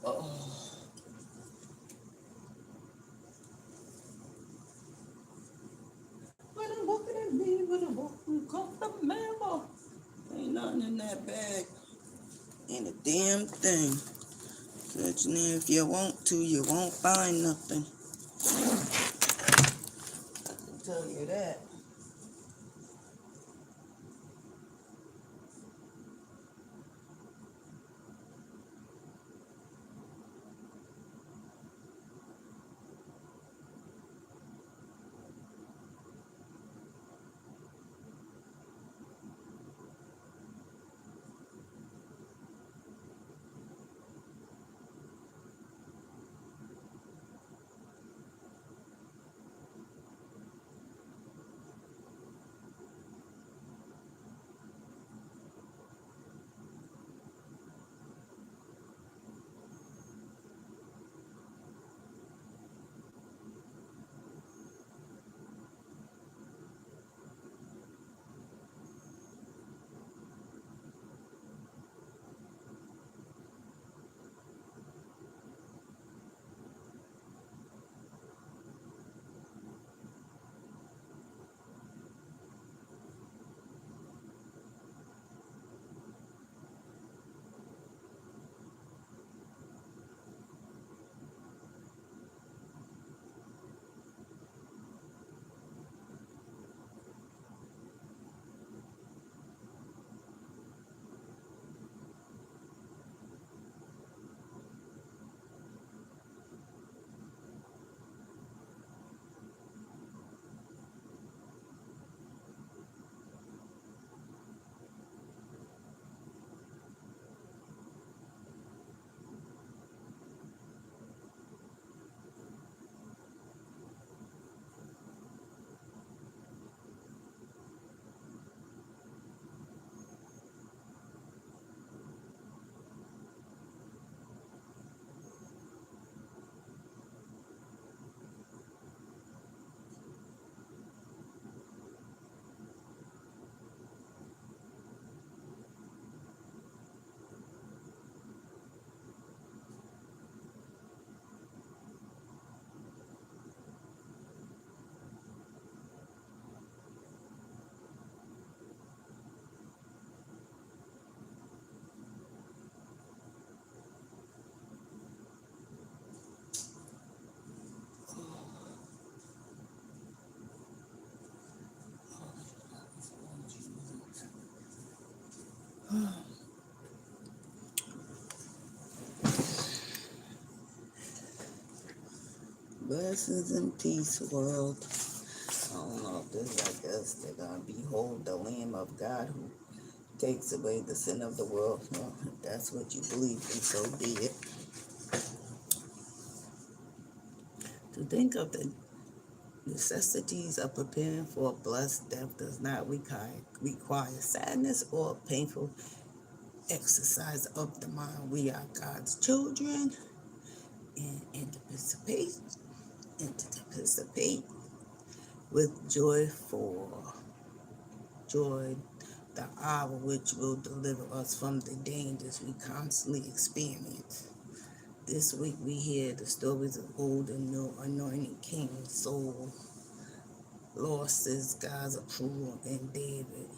Oh. When I'm walking at me, when I'm walking across the mirror, ain't nothing in that bag. Ain't a damn thing. Searching if you want to, you won't find nothing. I'll tell you that. Blessings and peace, world. I don't know if this, I guess they're gonna behold the Lamb of God who takes away the sin of the world. Well, if that's what you believe in, so be it. To think of the necessities of preparing for a blessed death does not require sadness or painful exercise of the mind. We are God's children, and to participate with joy, the hour which will deliver us from the dangers we constantly experience. This week we hear the stories of old and new anointed kings, Saul lost his God's approval in David.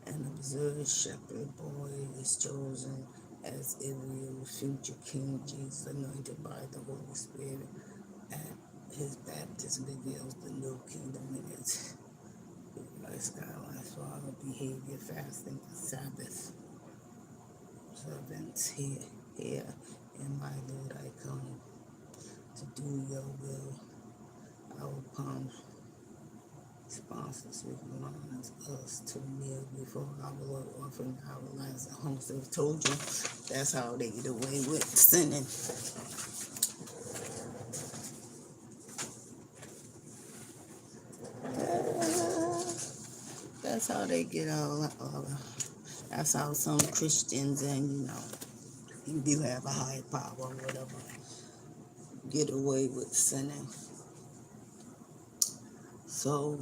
An observant shepherd boy is chosen as Israel's future king. Jesus, anointed by the Holy Spirit, at his baptism reveals the new kingdom in its lifestyle, lifestyle, behavior, fasting, Sabbath observance. Here, in my Lord, I come to do your will. Our palms sponsors reminds us to kneel before our Lord, offering our lives at home. So I've told you that's how they get away with sinning. That's how they get all. That's how some Christians and you do have a higher power or whatever get away with sinning. So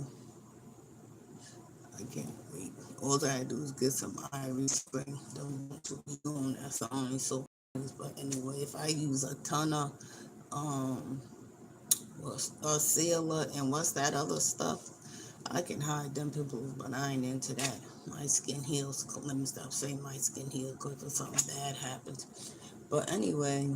I can't wait. All I do is get some Irish spring. Don't want to be doing that. So only so But anyway, if I use a ton of um a sealer and what's that other stuff, I can hide them pimples, but I ain't into that. My skin heals. Let me stop saying my skin heals because if something bad happens. But anyway,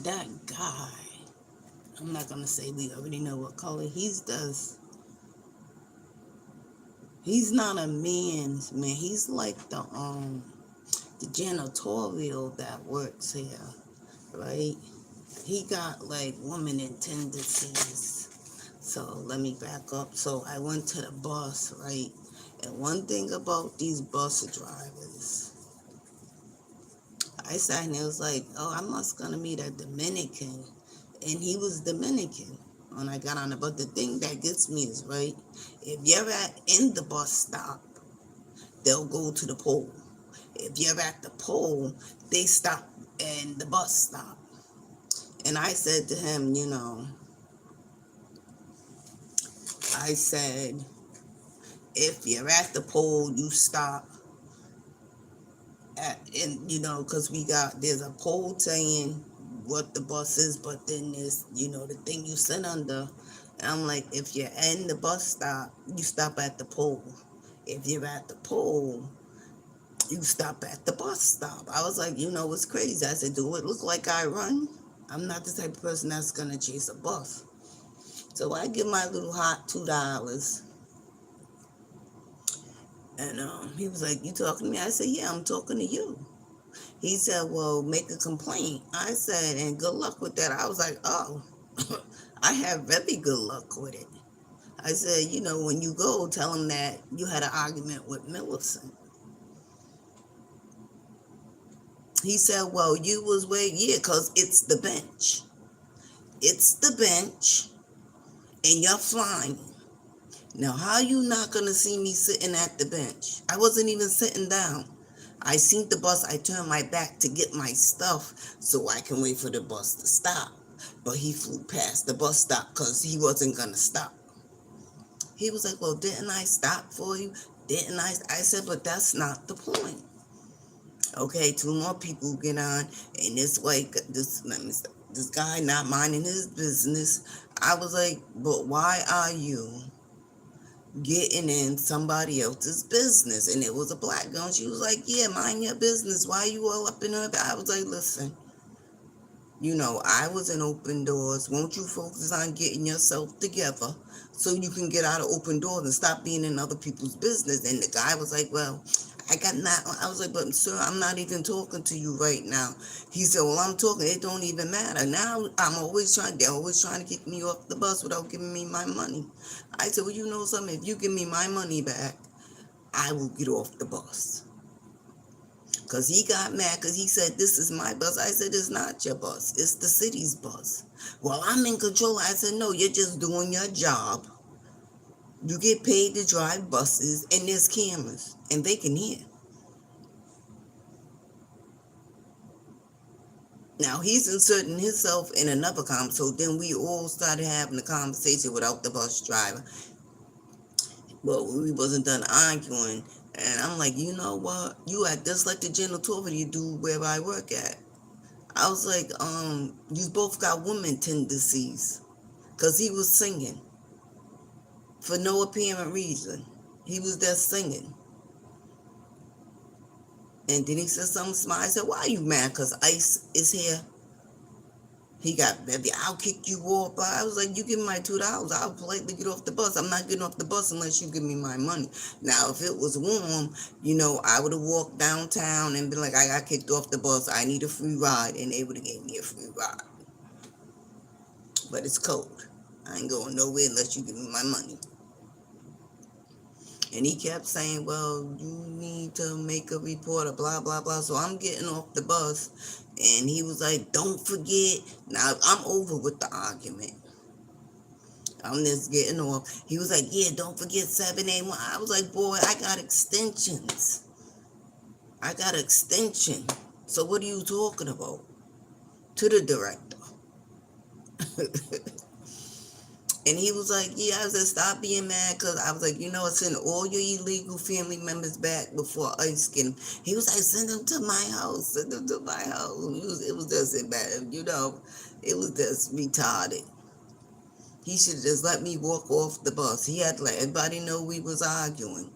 that guy, I'm not gonna say we already know what color he's does. He's not a man's man. He's like the janitorial that works here, right? He got like woman in tendencies. So let me back up. So I went to the bus, right? And one thing about these bus drivers, I sat and it was like, oh, I'm not gonna meet a Dominican, and he was Dominican when I got on it. But the thing that gets me is right, if you're in the bus stop, they'll go to the pole. If you're at the pole, they stop and the bus stop. And I said to him, I said, if you're at the pole, you stop and because there's a pole saying what the bus is, but then there's the thing you sit under. And I'm like, if you're in the bus stop, you stop at the pole. If you're at the pole, you stop at the bus stop. I was like, it's crazy. I said, do it look like I run? I'm not the type of person that's gonna chase a bus. So I give my little hot $2. And he was like, you talking to me? I said, yeah, I'm talking to you. He said, well, make a complaint. I said, and good luck with that. I was like, oh, I have very good luck with it. I said, when you go, tell him that you had an argument with Millicent. He said, well, you was waiting, yeah, because it's the bench. It's the bench, and you're flying. Now, how you not going to see me sitting at the bench? I wasn't even sitting down. I seen the bus. I turned my back to get my stuff so I can wait for the bus to stop. But he flew past the bus stop because he wasn't going to stop. He was like, well, didn't I stop for you? Didn't I? I said, but that's not the point. Okay, two more people get on, and this guy not minding his business. I was like, but why are you getting in somebody else's business? And it was a black girl. And she was like, yeah, mind your business. Why are you all up in her? I was like, listen, I was in Open Doors. Won't you focus on getting yourself together so you can get out of Open Doors and stop being in other people's business? And the guy was like, well, I was like, but sir, I'm not even talking to you right now. He said, well, I'm talking. It don't even matter. Now they're always trying to kick me off the bus without giving me my money. I said, well, you know something? If you give me my money back, I will get off the bus. Because he got mad because he said, this is my bus. I said, it's not your bus. It's the city's bus. Well, I'm in control. I said, no, you're just doing your job. You get paid to drive buses, and there's cameras, and they can hear. Now, he's inserting himself in another so then we all started having a conversation without the bus driver. But we wasn't done arguing. And I'm like, you know what? You act just like the janitorial you do where I work at. I was like, you both got woman tendencies. Because he was singing. For no apparent reason. He was there singing. And then he said something smart. I said, why are you mad? Because ICE is here. He got, baby, I'll kick you off. I was like, you give me my $2, I'll politely get off the bus. I'm not getting off the bus unless you give me my money. Now, if it was warm, I would have walked downtown and been like, I got kicked off the bus. I need a free ride. And they would have gave me a free ride. But it's cold. I ain't going nowhere unless you give me my money. And he kept saying, well, you need to make a report or blah, blah, blah. So I'm getting off the bus. And he was like, don't forget. Now, I'm over with the argument. I'm just getting off. He was like, yeah, don't forget 781. I was like, boy, I got extensions. I got extension. So what are you talking about? To the director. And he was like, yeah, I was like, stop being mad, because I was like, send all your illegal family members back before ICE get them. He was like, send them to my house, send them to my house. It was just bad, it was just retarded. He should just let me walk off the bus. He had to let everybody know we was arguing.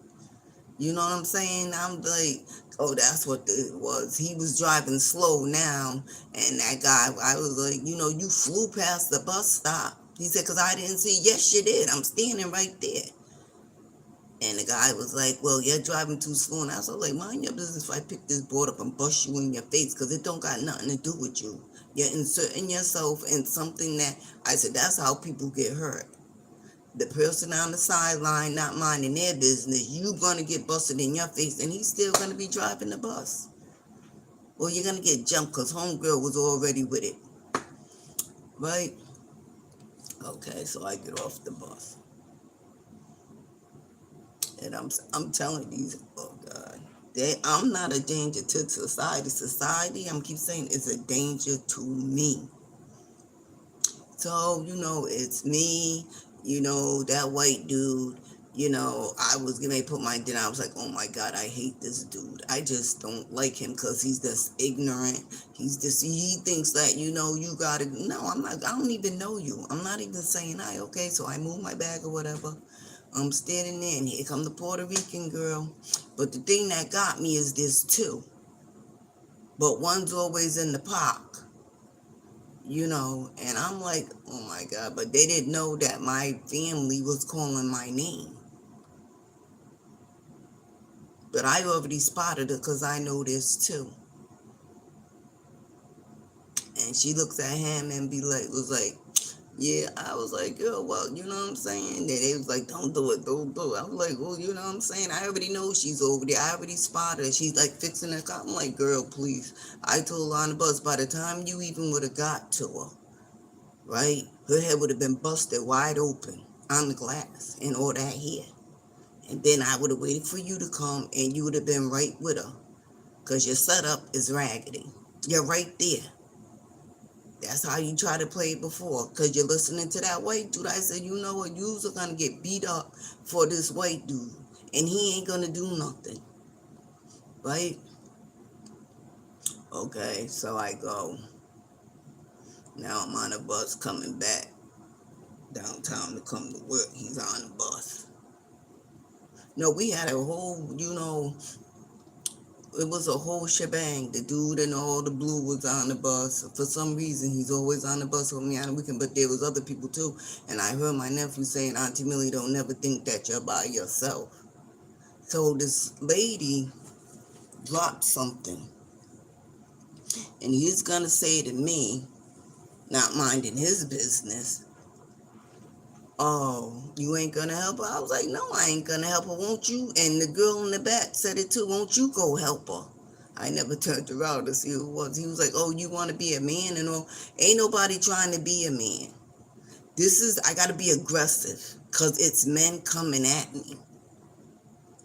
You know what I'm saying? I'm like, oh, that's what it was. He was driving slow now, and that guy, I was like, you flew past the bus stop. He said, because I didn't see. Yes, you did. I'm standing right there. And the guy was like, well, you're driving too slow. And I was like, mind your business if I pick this board up and bust you in your face, because it don't got nothing to do with you. You're inserting yourself in something that, I said, that's how people get hurt. The person on the sideline not minding their business, you gonna get busted in your face, and he's still gonna be driving the bus. Or you're gonna get jumped because homegirl was already with it. Right? Okay, so I get off the bus. And I'm telling these, oh God, I'm not a danger to society. Society, I'm keep saying, is a danger to me. So, it's me, that white dude, I was going to put my dinner. I was like, oh my God, I hate this dude. I just don't like him because he's just ignorant. He thinks that, you got to, no, I'm not, I don't even know you. I'm not even saying hi. Okay, so I move my bag or whatever. I'm standing there, and here come the Puerto Rican girl. But the thing that got me is this too. But one's always in the park. And I'm like, oh my God, but they didn't know that my family was calling my name. But I already spotted her because I know this too. And she looks at him and was like, yeah, I was like, girl, well, you know what I'm saying? They was like, don't do it, don't do it. I was like, well, you know what I'm saying? I already know she's over there. I already spotted her. She's like fixing her car. I'm like, girl, please. I told her on the bus, by the time you even would have got to her, right? Her head would have been busted wide open on the glass and all that hair. And then I would have waited for you to come, and you would have been right with her. Because your setup is raggedy. You're right there. That's how you try to play it before. Because you're listening to that white dude. I said, you know what? You're going to get beat up for this white dude. And he ain't going to do nothing. Right? Okay, so I go. Now I'm on a bus coming back downtown to come to work. He's on the bus. No, we had a whole, it was a whole shebang. The dude in all the blue was on the bus. For some reason, he's always on the bus with me on the weekend, but there was other people too. And I heard my nephew saying, Auntie Millie, don't never think that you're by yourself. So this lady dropped something. And he's going to say to me, not minding his business, oh, you ain't gonna help her? I was like, no, I ain't gonna help her, won't you? And the girl in the back said it too, won't you go help her? I never turned around to see who it was. He was like, oh, you want to be a man and all? Ain't nobody trying to be a man. I gotta be aggressive, because it's men coming at me.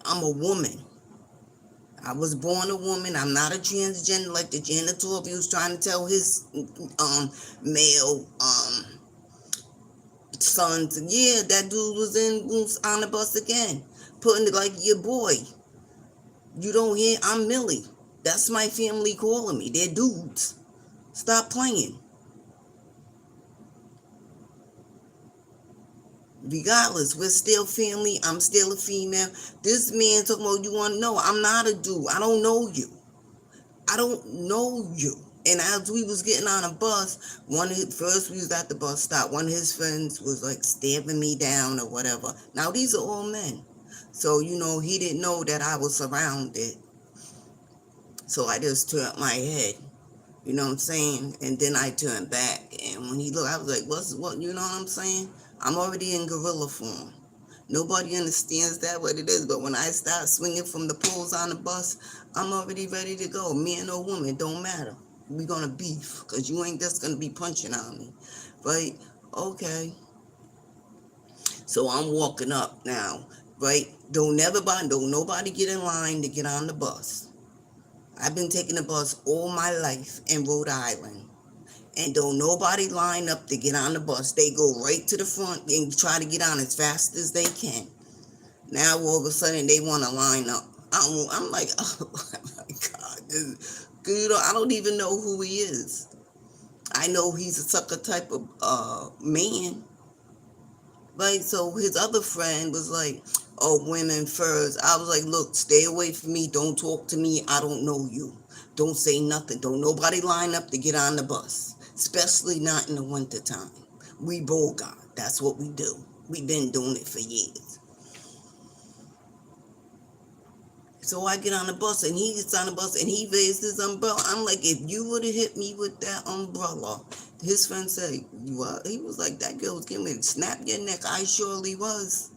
I'm a woman. I was born a woman. I'm not a transgender like the janitor was trying to tell his male sons. Yeah, that dude was on the bus again, putting it like your boy. You don't hear? I'm Millie. That's my family calling me. They're dudes. Stop playing. Regardless, we're still family. I'm still a female. This man talking about, you want to know? I'm not a dude. I don't know you. I don't know you. And as we was getting on a bus, first we was at the bus stop. One of his friends was like stabbing me down or whatever. Now these are all men. So, he didn't know that I was surrounded. So I just turned my head. You know what I'm saying? And then I turned back. And when he looked, I was like, what? You know what I'm saying? I'm already in gorilla form. Nobody understands that what it is. But when I start swinging from the poles on the bus, I'm already ready to go. Man or woman, don't matter. We're going to beef, because you ain't just going to be punching on me. Right? Okay. So I'm walking up now. Right? Don't nobody get in line to get on the bus. I've been taking the bus all my life in Rhode Island. And don't nobody line up to get on the bus. They go right to the front and try to get on as fast as they can. Now all of a sudden they want to line up. I'm like, oh my God. I don't even know who he is. I know he's a sucker type of man. Right? So his other friend was like, oh, women first. I was like, look, stay away from me. Don't talk to me. I don't know you. Don't say nothing. Don't nobody line up to get on the bus, especially not in the wintertime. We Bogart. That's what we do. We've been doing it for years. So I get on the bus and he gets on the bus and he raised his umbrella. I'm like, if you would have hit me with that umbrella, his friend said, what? He was like, that girl was getting ready to snap your neck. I surely was.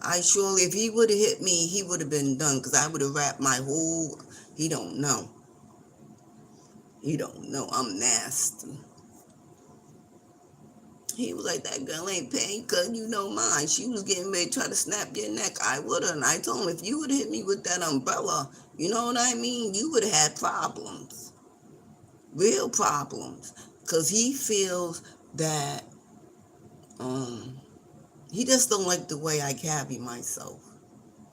If he would have hit me, he would have been done because I would have wrapped my whole, he don't know. He don't know. I'm nasty. He was like, that girl ain't paying because you know mine. She was getting ready to try to snap your neck. I would have. And I told him, if you would have hit me with that umbrella, you know what I mean? You would have had problems. Real problems. Because he feels that he just don't like the way I carry myself.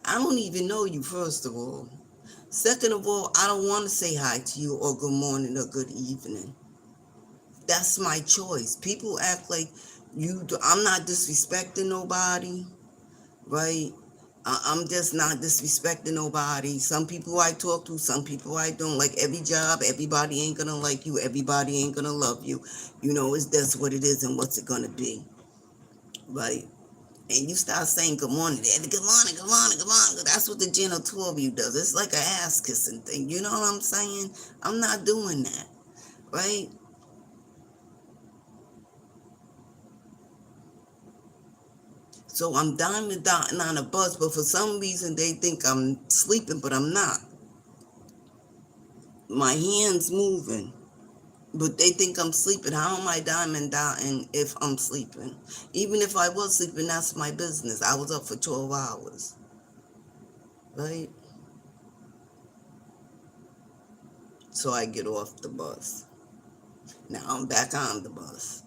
I don't even know you, first of all. Second of all, I don't want to say hi to you or good morning or good evening. That's my choice. People act like I'm not disrespecting nobody, right? I'm just not disrespecting nobody. Some people I talk to, some people I don't. Like every job, everybody ain't gonna like you. Everybody ain't gonna love you. You know, it's that's what it is and what's it gonna be, right? And you start saying good morning, Daddy, good morning, good morning, good morning. That's what the janitorial does. It's like an ass kissing thing. You know what I'm saying? I'm not doing that, right? So I'm diamond dotting on a bus, but for some reason they think I'm sleeping, but I'm not. My hands moving, but they think I'm sleeping. How am I diamond dotting if I'm sleeping? Even if I was sleeping, that's my business. I was up for 12 hours, right? So I get off the bus. Now I'm back on the bus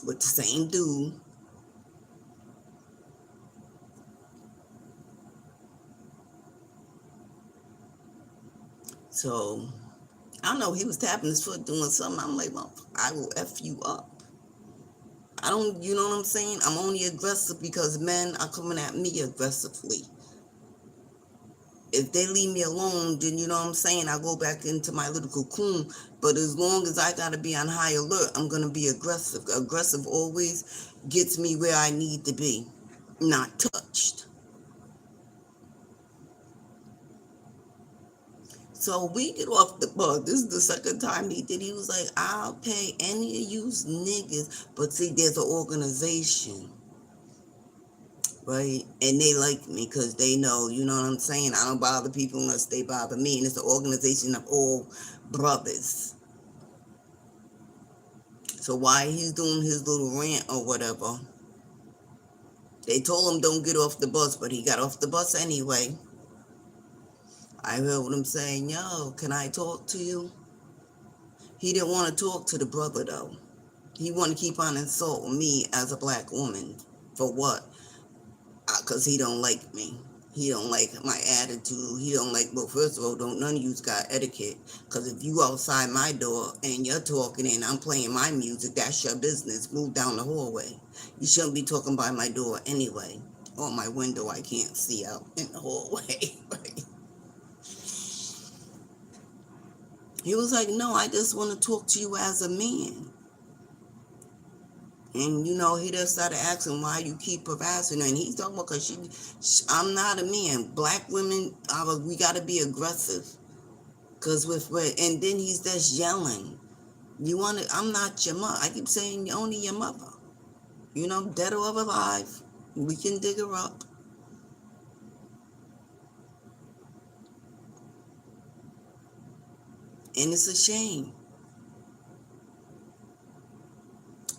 with the same dude. So I don't know, he was tapping his foot doing something. I'm like, well, I will F you up. I don't, you know what I'm saying? I'm only aggressive because men are coming at me aggressively. If they leave me alone, then you know what I'm saying? I go back into my little cocoon. But as long as I gotta be on high alert, I'm gonna be aggressive. Aggressive always gets me where I need to be, not touched. So we get off the bus. This is the second time he did. He was like, I'll pay any of you niggas. But see, there's an organization, right? And they like me because they know, you know what I'm saying? I don't bother people unless they bother me. And it's an organization of all brothers. So while he's doing his little rant or whatever, they told him don't get off the bus, but he got off the bus anyway. I heard him saying, yo, can I talk to you? He didn't want to talk to the brother though. He want to keep on insulting me as a black woman. For what? Because he don't like me. He don't like my attitude. He don't like, well, first of all, don't none of you's got etiquette. Because if you outside my door and you're talking and I'm playing my music, that's your business. Move down the hallway. You shouldn't be talking by my door anyway. Or my window, I can't see out in the hallway. He was like, no, I just want to talk to you as a man. And, you know, he just started asking why you keep harassing her. And he's talking about I'm not a man. Black women, we got to be aggressive. Because and then he's just yelling. I'm not your mother. I keep saying only your mother. You know, dead or alive. We can dig her up. And it's a shame.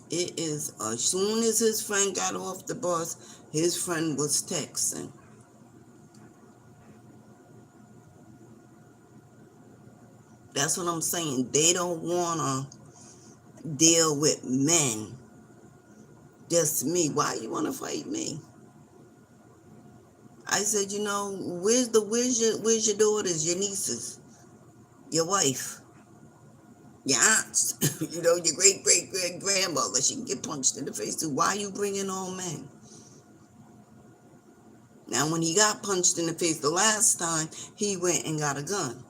It is, as soon as his friend got off the bus, his friend was texting. That's what I'm saying. They don't want to deal with men. Just me. Why you want to fight me? I said, where's your daughters, your nieces, your wife, your aunts, your great grandmother? She can get punched in the face too. Why you bringing all men? Now, when he got punched in the face the last time, he went and got a gun.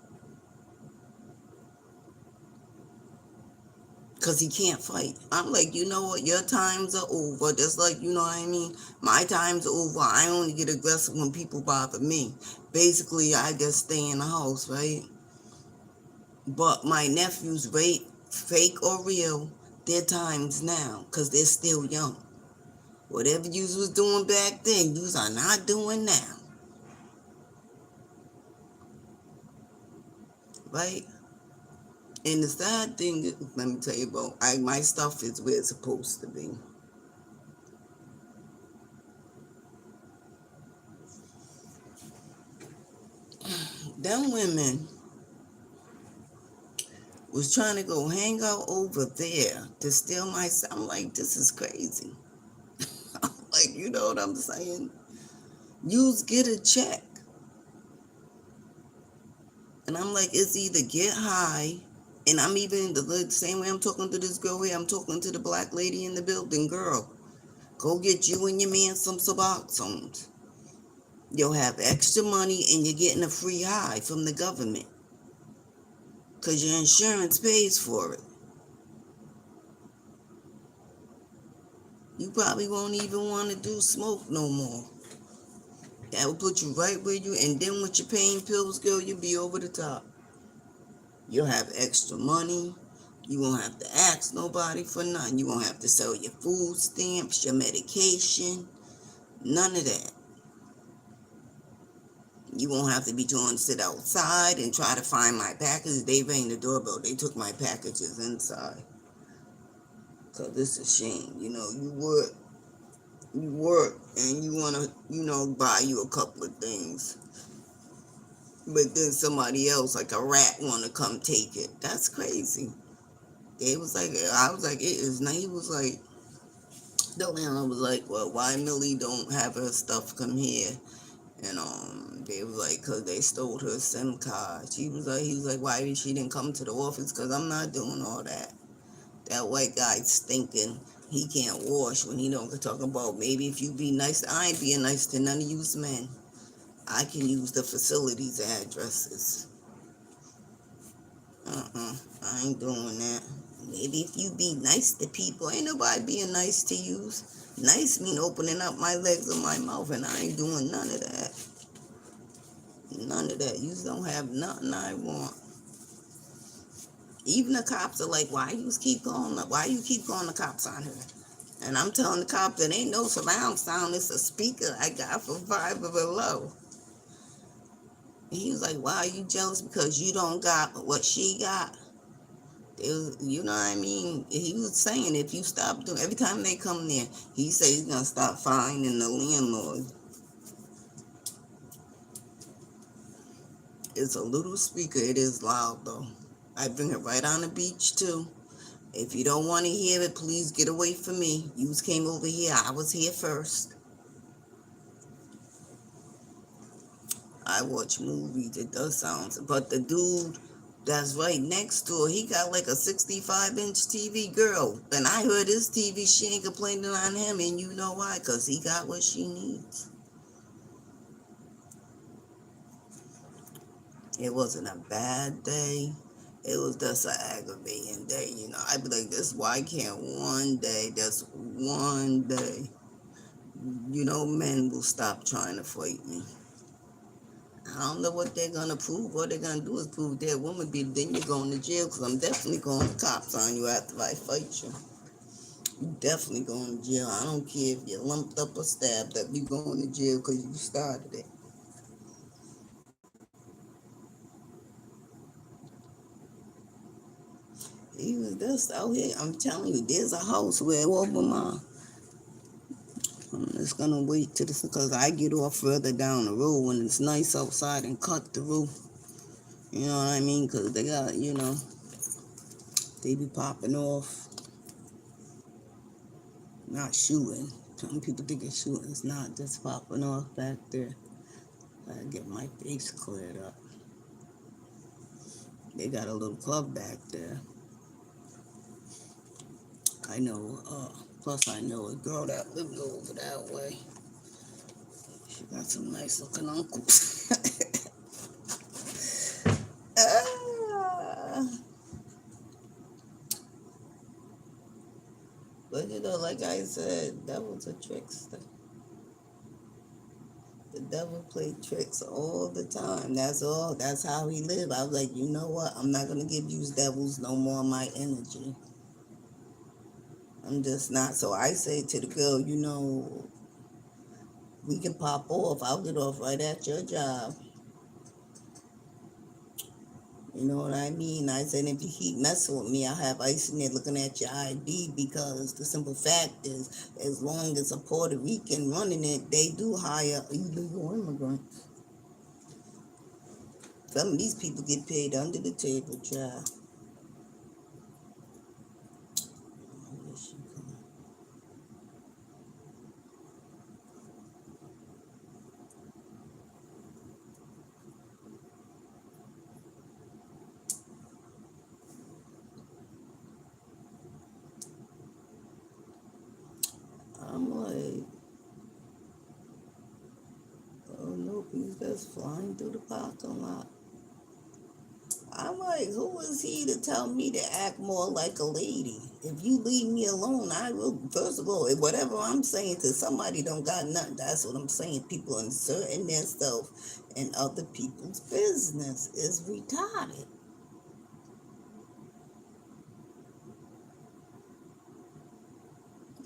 Because he can't fight. I'm like, you know what? Your times are over. Just like, you know what I mean? My time's over. I only get aggressive when people bother me. Basically, I just stay in the house, right? But my nephews, right, fake or real, their time's now. Because they're still young. Whatever you was doing back then, you are not doing now. Right? And the sad thing, let me tell you about, my stuff is where it's supposed to be. Them women was trying to go hang out over there to steal my. I'm like, this is crazy. I'm like, you know what I'm saying? You get a check. And I'm like, it's either get high, and I'm even the same way I'm talking to this girl here, I'm talking to the black lady in the building. Girl, go get you and your man some Suboxones. You'll have extra money and you're getting a free high from the government. Because your insurance pays for it. You probably won't even want to do smoke no more. That will put you right where you, and then with your pain pills, girl, you'll be over the top. You'll have extra money. You won't have to ask nobody for nothing. You won't have to sell your food stamps, your medication, none of that. You won't have to be trying to sit outside and try to find my packages. They rang the doorbell. They took my packages inside. So this is a shame. You work and you want to, buy you a couple of things. But then somebody else, like a rat, want to come take it. That's crazy. I was like, it is not. He was like, the landlord was like, well, why Millie don't have her stuff come here? And they was like, cause they stole her SIM card. He was like, why she didn't come to the office? Cause I'm not doing all that. That white guy's stinking. He can't wash when he don't talk about maybe if you be nice. I ain't being nice to none of you men. I can use the facilities addresses. I ain't doing that. Maybe if you be nice to people, ain't nobody being nice to you. Nice mean opening up my legs and my mouth, and I ain't doing none of that. None of that. You don't have nothing I want. Even the cops are like, why you keep calling the cops on her? And I'm telling the cops that ain't no surround sound, it's a speaker I got for Five Below. And he was like, why are you jealous because you don't got what she got? You know what I mean? He was saying if you stop doing, every time they come there, he said he's going to stop fining the landlord. It's a little speaker. It is loud, though. I bring it right on the beach, too. If you don't want to hear it, please get away from me. You came over here. I was here first. I watch movies. It does sound. But the dude that's right next door, he got like a 65-inch TV, girl. And I heard his TV, she ain't complaining on him. And you know why? Because he got what she needs. It wasn't a bad day. It was just an aggravating day, I'd be like, why can't one day, just one day, men will stop trying to fight me. I don't know what they're going to prove. What they're going to do is prove their woman be, then you're going to jail, because I'm definitely going to cops on you after I fight you. You definitely going to jail. I don't care if you're lumped up or stabbed up. You going to jail because you started it. He was just out here. I'm telling you, there's a house where over my. I'm just gonna wait till this because I get off further down the road when it's nice outside and cut the roof. You know what I mean? Because they got, they be popping off. Not shooting. Some people think it's shooting. It's not just popping off back there. I get my face cleared up. They got a little club back there. I know, plus I know a girl that lives over that way. She got some nice looking uncles. Ah. But you know, like I said, devil's a trickster. The devil played tricks all the time. That's all. That's how he lived. I was like, you know what? I'm not gonna give you devils no more of my energy. I'm just not. So I say to the girl, you know, we can pop off. I'll get off right at your job. You know what I mean? I said, if you keep messing with me, I'll have ICE in there looking at your ID because the simple fact is, as long as a Puerto Rican running it, they do hire illegal immigrants. Some of these people get paid under the table, child. I'm like, oh no, he's just flying through the parking lot. I'm like, who is he to tell me to act more like a lady? If you leave me alone, I will. First of all, whatever I'm saying to somebody don't got nothing. That's what I'm saying. People inserting themselves in other people's business is retarded.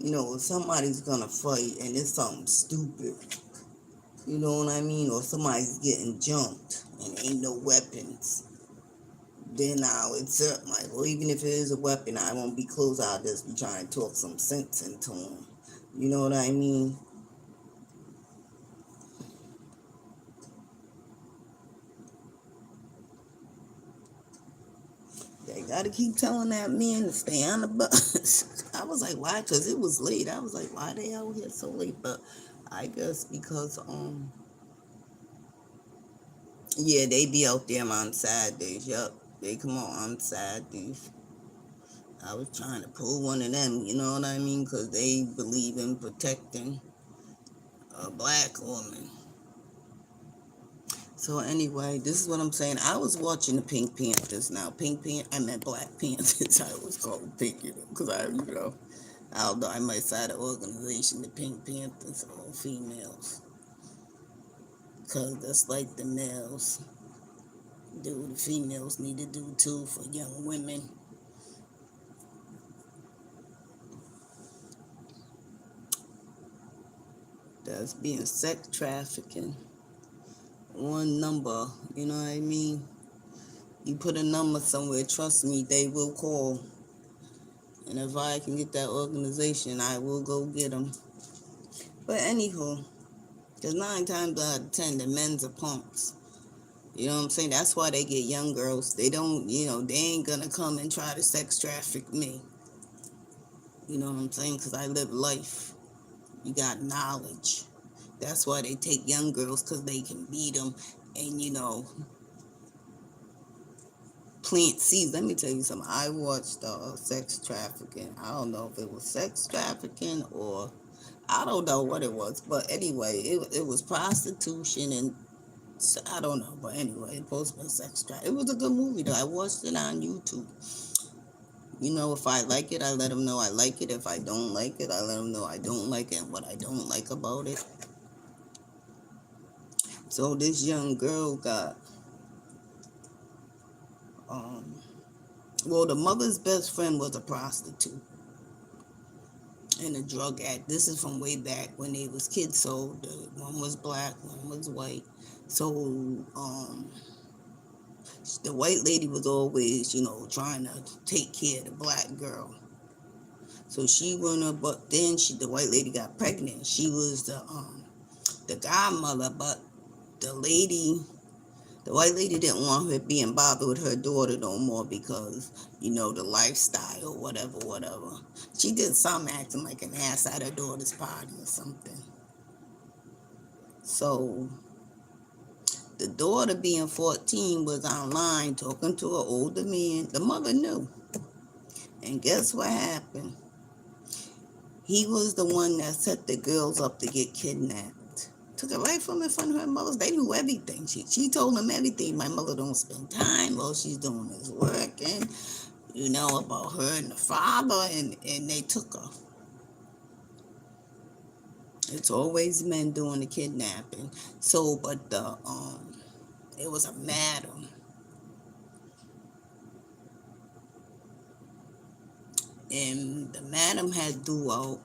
You know, if somebody's gonna fight and it's something stupid, you know what I mean? Or somebody's getting jumped and ain't no weapons, then I'll insert my, or even if it is a weapon, I won't be close. I'll just be trying to talk some sense into them. You know what I mean? They gotta keep telling that man to stay on the bus. I was like, why? Because it was late. I was like, why they out here so late? But I guess because, yeah, they be out there on Saturdays. Yup, they come out on Saturdays. I was trying to pull one of them, you know what I mean? Because they believe in protecting a black woman. So anyway, this is what I'm saying. I was watching the Pink Panthers. Now, I meant Black Panthers. I was called Pink, because although I might say the organization, the Pink Panthers, all females. Because that's like the males do. The females need to do too for young women. That's being sex trafficking. One number, you know what I mean? You put a number somewhere, trust me, they will call. And if I can get that organization, I will go get them. But anywho, because 9 times out of 10, the men's are punks. You know what I'm saying? That's why they get young girls. They don't, they ain't gonna come and try to sex traffic me. You know what I'm saying? Because I live life. You got knowledge. That's why they take young girls, because they can beat them and, plant seeds. Let me tell you something. I watched sex trafficking. I don't know if it was sex trafficking or I don't know what it was. But anyway, it was prostitution and I don't know. But anyway, it supposed to be sex trafficking. It was a good movie though. I watched it on YouTube. If I like it, I let them know I like it. If I don't like it, I let them know I don't like it and what I don't like about it. So this young girl got, well, the mother's best friend was a prostitute and a drug addict. This is from way back when they was kids. So the one was black, one was white. So the white lady was always, trying to take care of the black girl. So she went up, but then the white lady got pregnant. She was the godmother, but the lady The white lady didn't want her being bothered with her daughter no more because, the lifestyle, whatever, whatever. She did something acting like an ass at her daughter's party or something. So the daughter, being 14, was online talking to an older man. The mother knew. And guess what happened? He was the one that set the girls up to get kidnapped. Took it right from in front of her mothers. They knew everything. She told them everything. My mother don't spend time. All she's doing is working, about her and the father, and they took her. It's always men doing the kidnapping. So, but it was a madam. And the madam had duo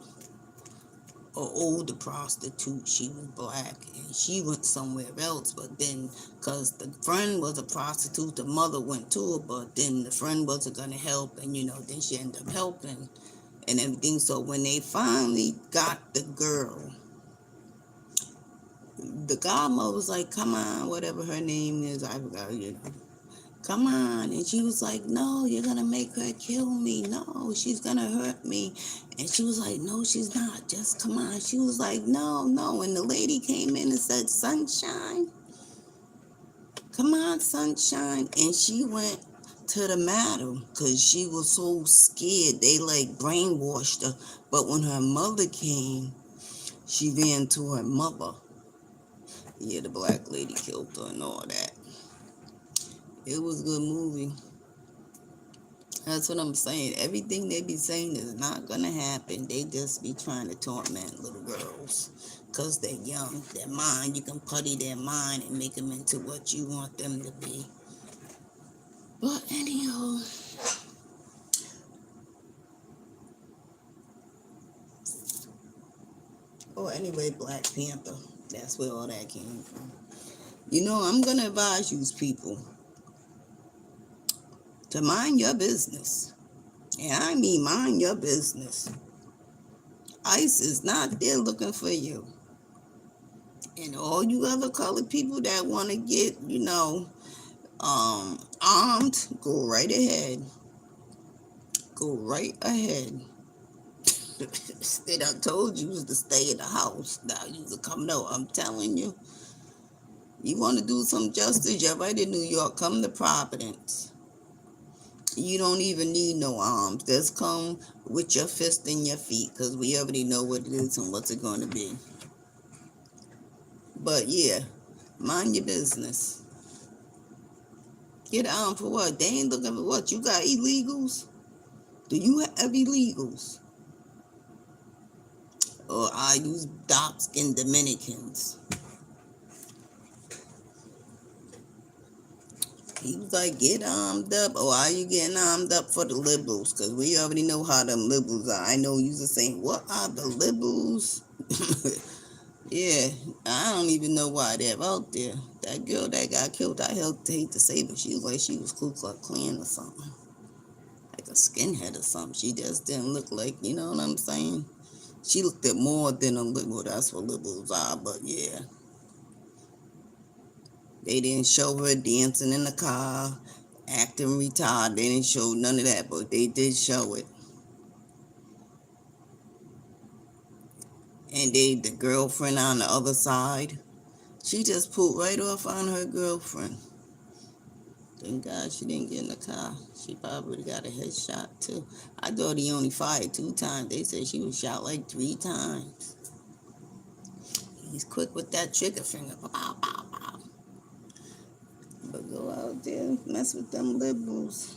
or older prostitute. She was black and she went somewhere else, but then because the friend was a prostitute, the mother went to her, but then the friend wasn't going to help, and then she ended up helping and everything. So when they finally got the girl, the godmother was like, come on, whatever her name is, I forgot, come on. And she was like, no, you're going to make her kill me. No, she's going to hurt me. And she was like, no, she's not. Just come on. She was like, no, no. And the lady came in and said, sunshine, come on, sunshine. And she went to the madam because she was so scared. They like brainwashed her. But when her mother came, she ran to her mother. Yeah, the black lady killed her and all that. It was a good movie. That's what I'm saying. Everything they be saying is not going to happen. They just be trying to torment little girls because they're young. Their mind, you can putty their mind and make them into what you want them to be. But anyhow, anyway, Black Panther. That's where all that came from. I'm going to advise you people to mind your business. And I mean mind your business. ICE is not there looking for you. And all you other colored people that want to get, armed, go right ahead. Go right ahead. They done told you to stay in the house. Now you can come out. I'm telling you. You want to do some justice, you're right in New York. Come to Providence. You don't even need no arms. Just come with your fist and your feet, because we already know what it is and what's it going to be. But yeah, mind your business. Get armed for what? They ain't looking for what? You got illegals? Do you have illegals? Or are you dark skinned Dominicans? He was like, get armed up. Or are you getting armed up for the liberals? Because we already know how them liberals are. I know you were saying, what are the liberals? Yeah, I don't even know why they're out there. That girl that got killed, I hate to say, but she was like she was Ku Klux Klan or something. Like a skinhead or something. She just didn't look like, you know what I'm saying? She looked at more than a liberal. That's what liberals are, but yeah. They didn't show her dancing in the car, acting retarded. They didn't show none of that, but they did show it. And the girlfriend on the other side, she just pulled right off on her girlfriend. Thank God she didn't get in the car. She probably got a headshot too. I thought he only fired 2 times. They said she was shot like 3 times. He's quick with that trigger finger. Pow, pow, pow. But go out there, mess with them liberals.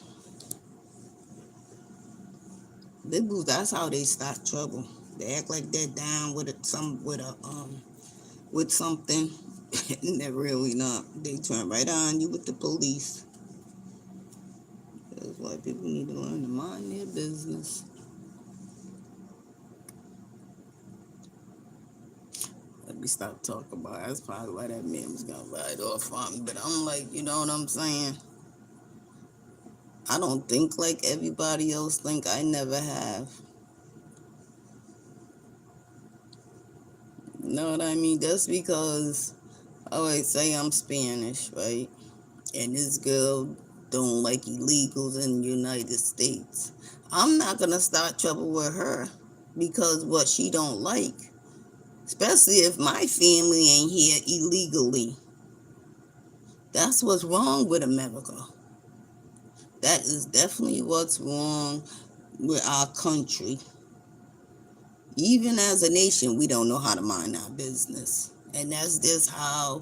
Liberals, that's how they start trouble. They act like they're down with with something, and they're really not. They turn right on you with the police. That's why people need to learn to mind their business. Let me stop talking about it. That's probably why that man was gonna ride off on me. But I'm like, you know what I'm saying? I don't think like everybody else think. I never have. You know what I mean? Just because I always say I'm Spanish, right? and this girl don't like illegals in the United States. I'm not gonna start trouble with her because what she don't like, especially if my family ain't here illegally. That's what's wrong with America. That is definitely what's wrong with our country. Even as a nation, we don't know how to mind our business. And that's just how,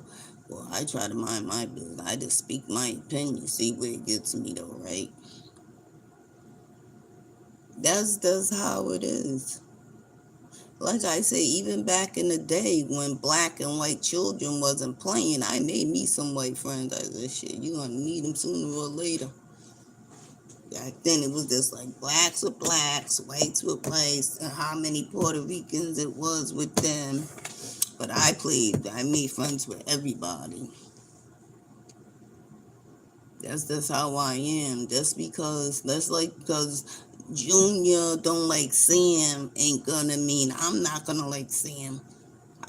well, I try to mind my business. I just speak my opinion, see where it gets me though, right? That's how it is. Like I say, even back in the day when black and white children wasn't playing, I made me some white friends. I said, shit, you gonna need them sooner or later. Back then it was just like blacks with blacks, whites with whites, and how many Puerto Ricans it was with them. But I made friends with everybody. That's how I am. Because Junior don't like Sam ain't gonna mean I'm not gonna like Sam.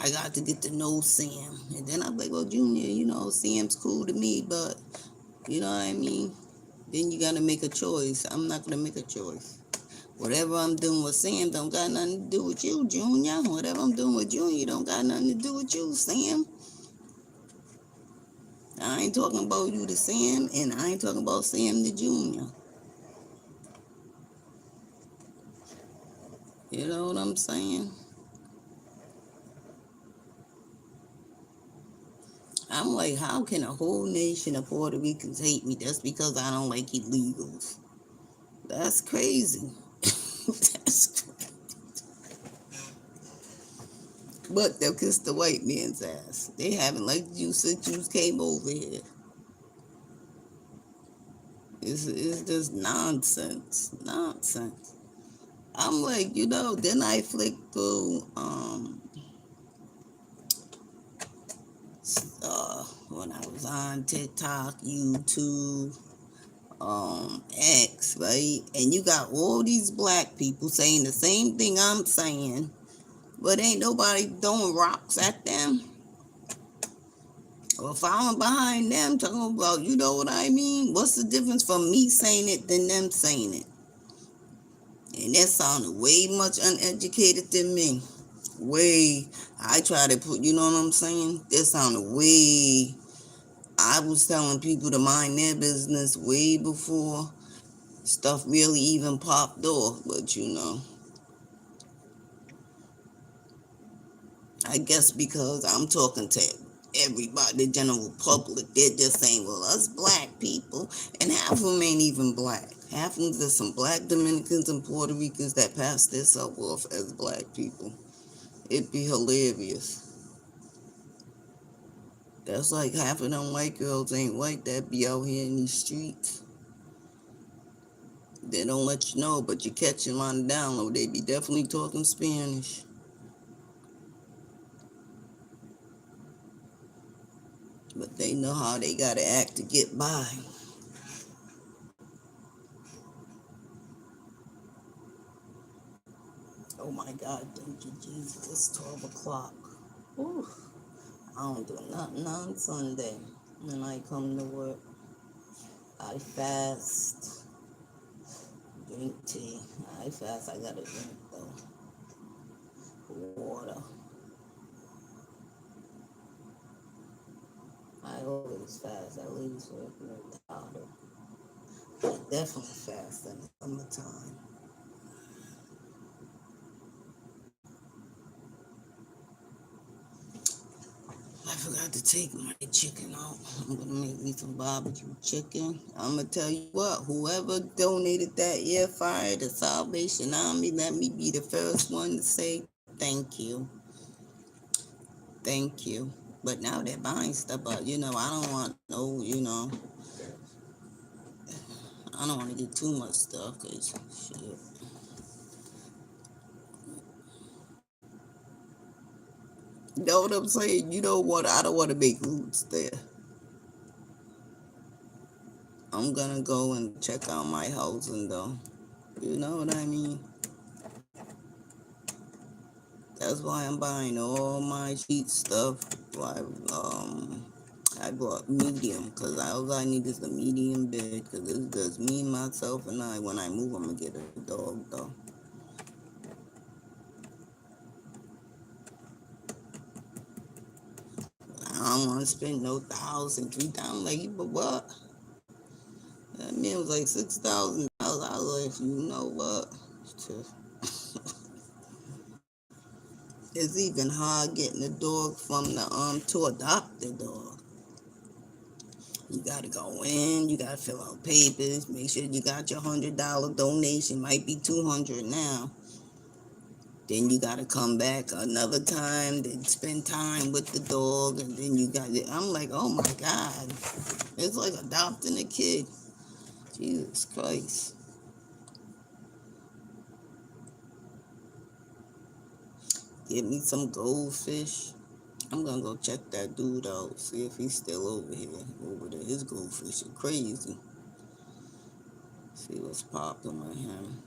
I got to get to know Sam. And then I'm like, well, Junior, Sam's cool to me, but you know what I mean? Then you gotta make a choice. I'm not gonna make a choice. Whatever I'm doing with Sam don't got nothing to do with you, Junior. Whatever I'm doing with Junior don't got nothing to do with you, Sam. I ain't talking about you to Sam, and I ain't talking about Sam to Junior. You know what I'm saying? I'm like, how can a whole nation of Puerto Ricans hate me just because I don't like illegals? That's crazy. That's crazy. But they'll kiss the white man's ass. They haven't liked you since you came over here. It's just nonsense. Nonsense. I'm like, then I flick through when I was on TikTok, YouTube, X, right? And you got all these black people saying the same thing I'm saying, but ain't nobody throwing rocks at them or following behind them talking about, you know what I mean? What's the difference from me saying it than them saying it? And that sounded way much uneducated than me. Way, I try to put, you know what I'm saying? That sounded way, I was telling people to mind their business way before stuff really even popped off. But I guess because I'm talking to everybody, the general public, they're just saying, well, us black people, and half of them ain't even black. Half of them, there's some black Dominicans and Puerto Ricans that pass themselves off as black people. It'd be hilarious. That's like half of them white girls ain't white that be out here in these streets. They don't let you know, but you catch them on the download. They be definitely talking Spanish. But they know how they gotta act to get by. Oh my God, thank you, Jesus. It's 12 o'clock. Whew. I don't do nothing on Sunday. When I come to work, I fast, drink tea. I fast, I gotta drink though. Water. I always fast. I always work with powder. I definitely fast in the summertime. I forgot to take my chicken out. I'm gonna make me some barbecue chicken. I'm gonna tell you what, whoever donated that air fryer to Salvation Army, let me be the first one to say thank you. Thank you. But now they're buying stuff, but I don't want no, I don't want to get too much stuff, cause shit. You know what I'm saying? You know what? I don't want to make roots there. I'm gonna go and check out my housing though. You know what I mean? That's why I'm buying all my cheap stuff. Like, I bought medium because all I need is a medium bed because it's just me, myself, and I. When I move, I'm going to get a dog, though. I don't want to spend no 1,000, 3,000. Like, but what? That man was like $6,000. I was like, you know what? It's even hard getting a dog from the to adopt the dog. You gotta go in, you gotta fill out papers, make sure you got your $100 donation, might be 200 now. Then you gotta come back another time, then spend time with the dog, and then you got it. I'm like, oh my God. It's like adopting a kid. Jesus Christ. Get me some goldfish. I'm gonna go check that dude out, see if he's still over here. Over there, his goldfish are crazy. See what's popping with him.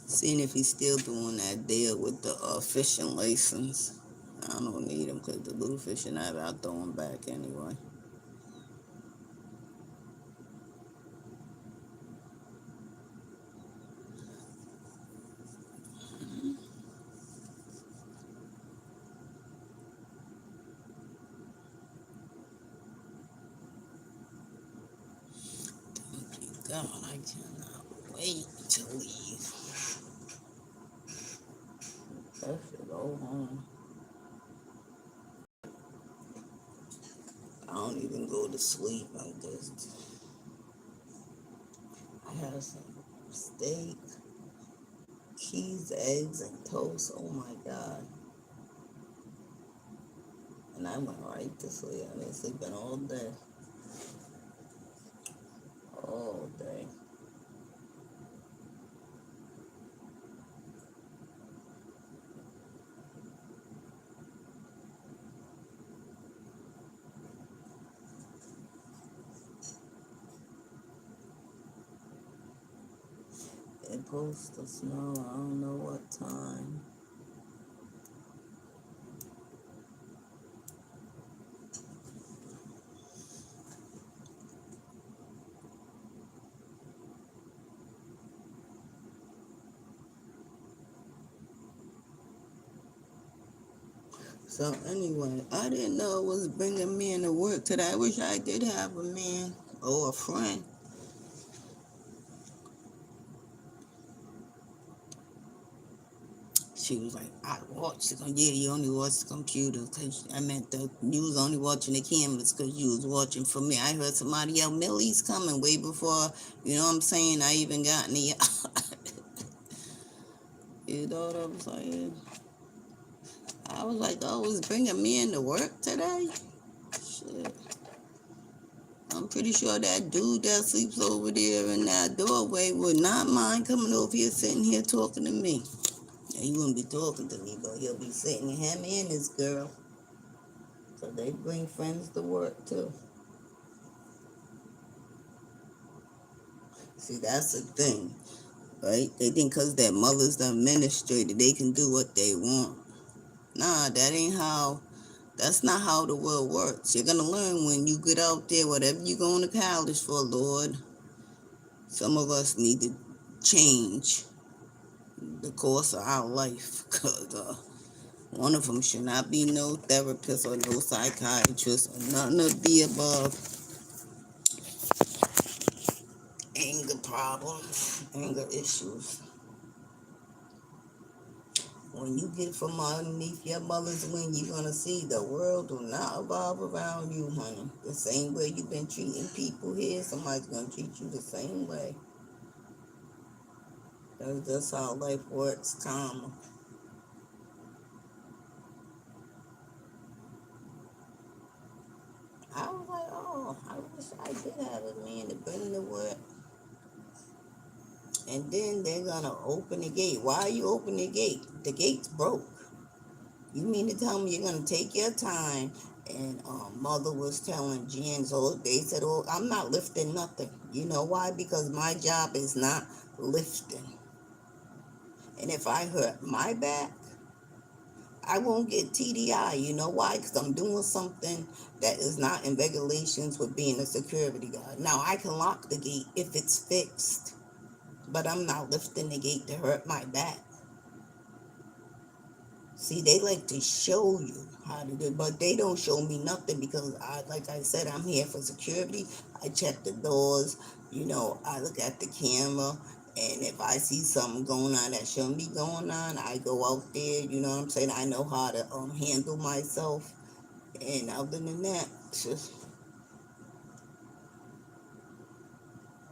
Seeing if he's still doing that deal with the fishing license. I don't need him because the little fish and that, I'll throw him back anyway. God, I cannot wait to leave. That should go home. I don't even go to sleep. I had some steak, cheese, eggs, and toast. Oh my God. And I went right to sleep. I've been sleeping all day. All day. It's supposed to snow. I don't know what time. So anyway, I didn't know it was bringing men to work today. I wish I did have a man or a friend. She was like, I watched it. Yeah, you only watched the computer because I meant you was only watching the cameras because you was watching for me. I heard somebody yell, Millie's coming way before, you know what I'm saying, I even got in the You know what I'm saying? I was like, oh, it's bringing men to work today? Shit. I'm pretty sure that dude that sleeps over there in that doorway would not mind coming over here, sitting here talking to me. And he wouldn't be talking to me, but he'll be sitting him and his girl. So they bring friends to work too. See, that's the thing, right? They think because their mother's the administrator, they can do what they want. Nah, that's not how the world works. You're going to learn when you get out there, whatever you're going to college for, Lord. Some of us need to change the course of our life because one of them should not be no therapist or no psychiatrist or none of the above. Anger problems, anger issues. When you get from underneath your mother's wing, you're going to see the world will not evolve around you, honey. The same way you've been treating people here, somebody's going to treat you the same way. That's just how life works, karma. I was like, oh, I wish I did have a man to bring the work. And then they're going to open the gate. Why are you opening the gate? The gate's broke. You mean to tell me you're going to take your time? And mother was telling Jen, so they said, oh, I'm not lifting nothing. You know why? Because my job is not lifting. And if I hurt my back, I won't get TDI. You know why? Because I'm doing something that is not in regulations with being a security guard. Now, I can lock the gate if it's fixed, but I'm not lifting the gate to hurt my back. See, they like to show you how to do it, but they don't show me nothing because, like I said, I'm here for security. I check the doors, I look at the camera, and if I see something going on that shouldn't be going on, I go out there, you know what I'm saying? I know how to handle myself, and other than that, it's just,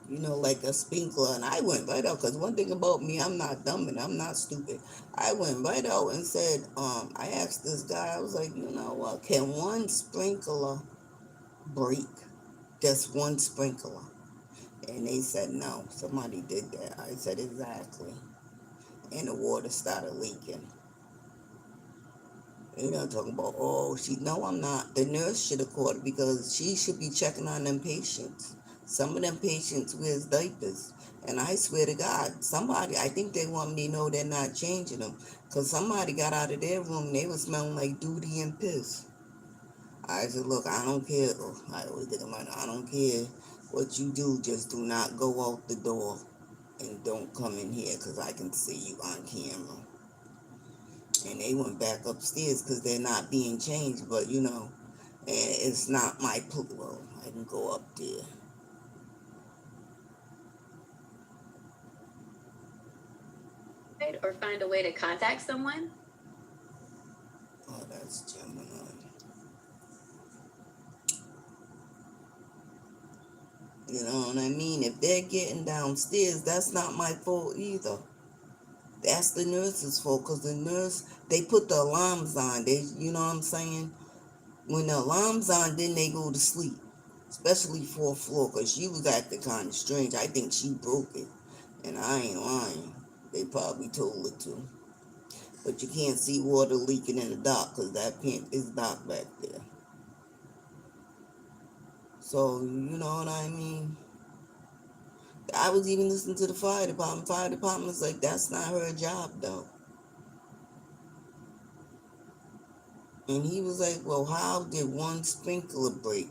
like a sprinkler. And I went right out because one thing about me, I'm not dumb and I'm not stupid. I went right out and said, I asked this guy, I was like, you know what, can one sprinkler break? Just one sprinkler? And they said no, somebody did that. I said exactly. And the water started leaking. Talking about, oh, no, I'm not. The nurse should have caught it because she should be checking on them patients. Some of them patients wears diapers. And I swear to God, somebody, I think they want me to know they're not changing them. Because somebody got out of their room, they were smelling like duty and piss. I said, look, I don't care. I always think about it. I don't care what you do. Just do not go out the door and don't come in here because I can see you on camera. And they went back upstairs because they're not being changed. But, it's not my well, I can go up there. Or find a way to contact someone? Oh, that's Gemini. You know what I mean? If they're getting downstairs, that's not my fault either. That's the nurse's fault because the nurse, they put the alarms on. You know what I'm saying? When the alarm's on, then they go to sleep. Especially fourth floor because she was acting kind of strange. I think she broke it. And I ain't lying. They probably told her to. But you can't see water leaking in the dock because that pin is dock back there. So, you know what I mean? I was even listening to the fire department. Fire department's like, that's not her job, though. And he was like, well, how did one sprinkler break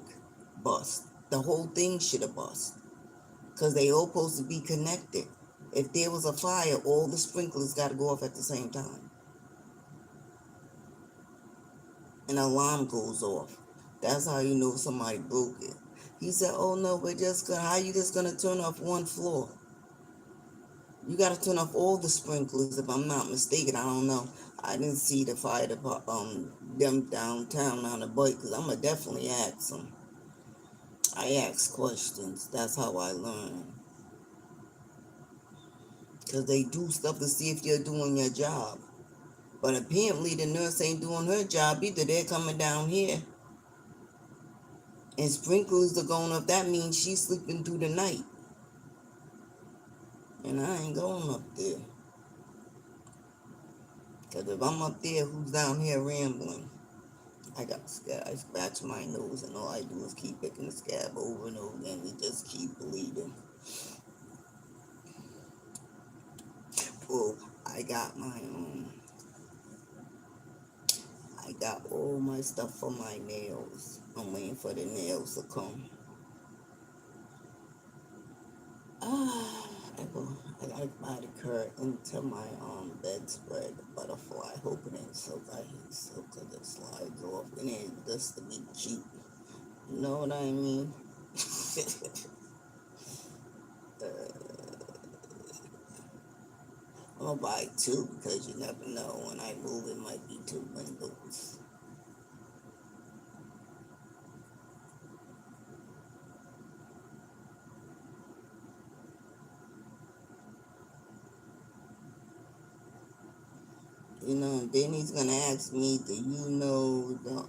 bust? The whole thing should have bust. Because they all supposed to be connected. If there was a fire, all the sprinklers got to go off at the same time. An alarm goes off. That's how you know somebody broke it. He said, oh no, how you just gonna turn off one floor? You gotta turn off all the sprinklers if I'm not mistaken. I don't know. I didn't see the fire department, them downtown on the bike, because I'm gonna definitely ask them. I ask questions. That's how I learn. Because they do stuff to see if you're doing your job. But apparently the nurse ain't doing her job either. They're coming down here. And sprinklers are going up. That means she's sleeping through the night. And I ain't going up there. Because if I'm up there, who's down here rambling? I got scab. I scratch my nose, and all I do is keep picking the scab over and over again. It just keep bleeding. Oh, I got I got all my stuff for my nails. I'm waiting for the nails to come. Ah, I gotta buy the curtain to my bedspread, the butterfly. Hope it ain't silk. I hate silk because it slides off. And it just to be cute. You know what I mean? I'm gonna buy two because you never know. When I move, it might be two windows. Then he's gonna ask me, do you know the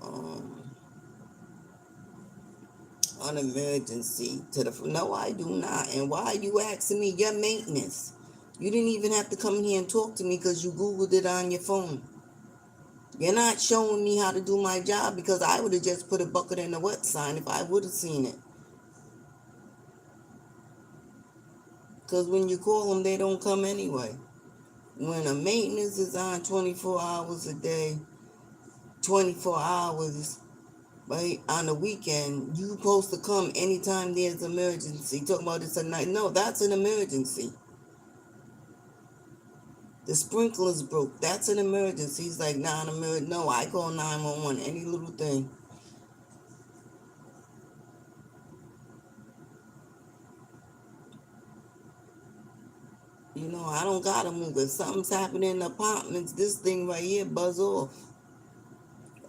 on emergency to the no, I do not. And why are you asking me your maintenance? You didn't even have to come in here and talk to me because you googled it on your phone. You're not showing me how to do my job because I would have just put a bucket in the wet sign if I would have seen it. Because when you call them, they don't come anyway. When a maintenance is on 24 hours a day, 24 hours, right? On the weekend, you supposed to come anytime there's an emergency. Talking about it's a night. No, that's an emergency. The sprinklers broke. That's an emergency. He's like, nah, an emergency. No, I call 911. Any little thing. You know, I don't gotta move. If something's happening in the apartments, this thing right here buzz off.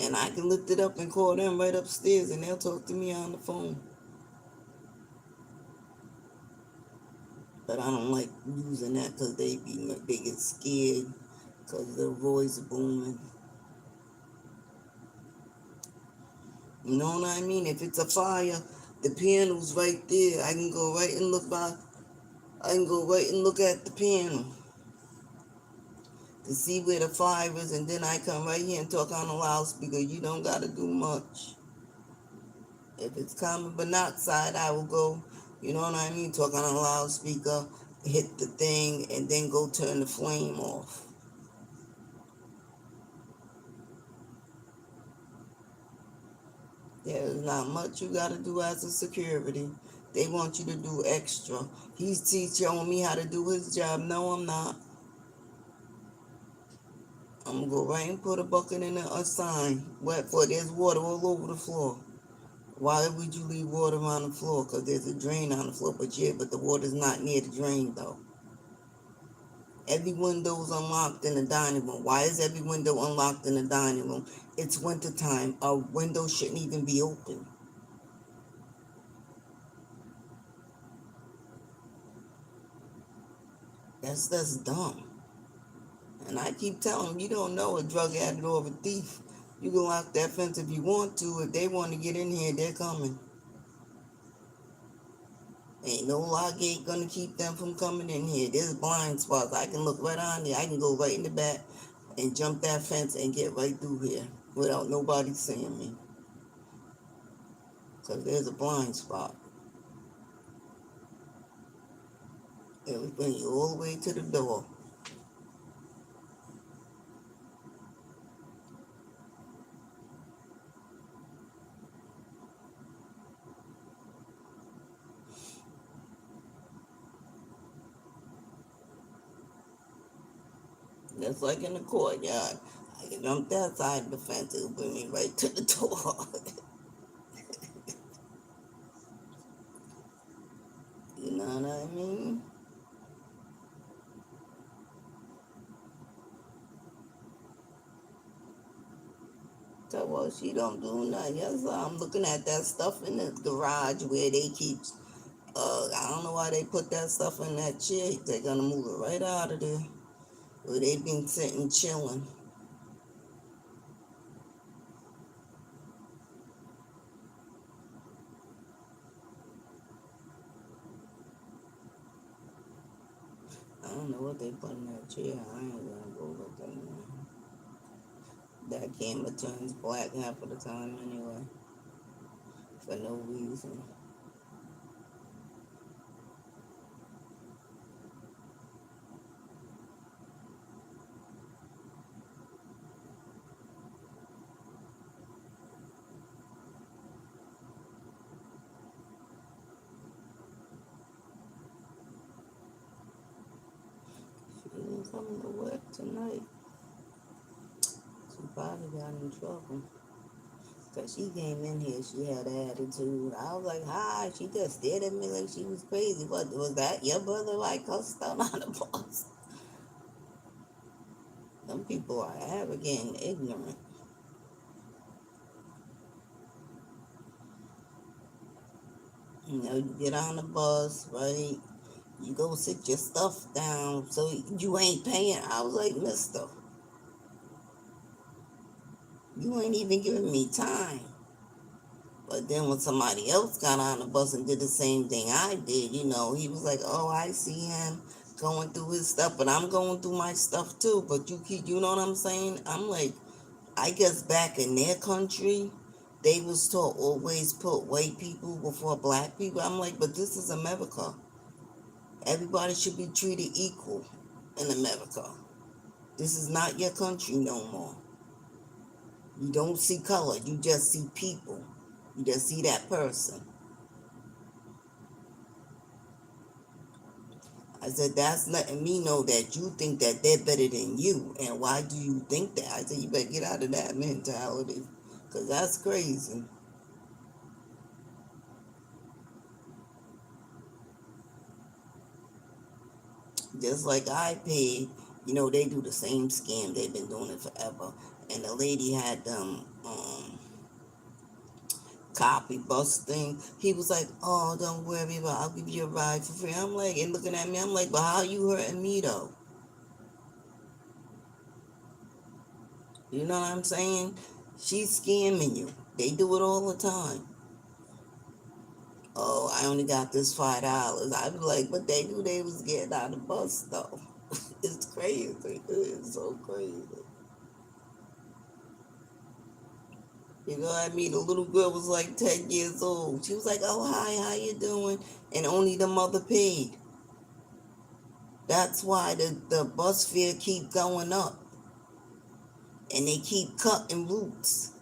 And I can lift it up and call them right upstairs and they'll talk to me on the phone. But I don't like using that because they get scared because the voice booming. You know what I mean? If it's a fire, the panel's right there. I can go right and look by. I can go right and look at the panel to see where the fire is, and then I come right here and talk on the loudspeaker. You don't gotta do much. If it's carbon monoxide, I will go. You know what I mean? Talk on a loudspeaker, hit the thing, and then go turn the flame off. There's not much you got to do as a security. They want you to do extra. He's showing me how to do his job. No, I'm not. I'm going to go right and put a bucket in a sign. Wet for there's water all over the floor. Why would you leave water on the floor? Because there's a drain on the floor. But the water's not near the drain, though. Every window's unlocked in the dining room. Why is every window unlocked in the dining room? It's winter time. A window shouldn't even be open. That's dumb. And I keep telling them, you don't know a drug addict or a thief. You can lock that fence if you want to. If they want to get in here, they're coming. Ain't no lock gate gonna keep them from coming in here. There's blind spots. I can look right on there. I can go right in the back and jump that fence and get right through here without nobody seeing me. Because there's a blind spot. It will bring you all the way to the door. Just like in the courtyard. I can jump that side of the fence. It'll bring me right to the door. You know what I mean? So, well, she don't do nothing. Yes, I'm looking at that stuff in the garage where they keep. I don't know why they put that stuff in that chair. They're gonna move it right out of there. Where they've been sitting chilling. I don't know what they put in that chair. I ain't gonna go look in there. That camera turns black half of the time anyway. For no reason. She didn't come to work tonight. She probably got in trouble. Cause she came in here, she had an attitude. I was like, hi. She just stared at me like she was crazy. What was that? Your brother like cussed out on the boss? Some people are arrogant and ignorant. You know, you get on the bus, right? You go sit your stuff down, so you ain't paying. I was like, mister, you ain't even giving me time. But then when somebody else got on the bus and did the same thing I did, you know, he was like, oh, I see him going through his stuff, but I'm going through my stuff too. But you know what I'm saying? I'm like, I guess back in their country, they was taught always put white people before black people. I'm like, but this is America. Everybody should be treated equal in America. This is not your country no more. You don't see color. You just see people. You just see that person. I said, that's letting me know that you think that they're better than you. And why do you think that? I said, you better get out of that mentality. Because that's crazy. Just like I paid, they do the same scam. They've been doing it forever. And the lady had them copy bus thing. He was like, oh, don't worry about it. I'll give you a ride for free. I'm like, and looking at me, I'm like, but how you hurting me though? You know what I'm saying? She's scamming you. They do it all the time. Oh, I only got this $5. I'd be like, but they knew they was getting out of the bus though. It's crazy. It's so crazy. You know what I mean? The little girl was like 10 years old. She was like, oh, hi, how you doing? And only the mother paid. That's why the bus fare keep going up. And they keep cutting routes.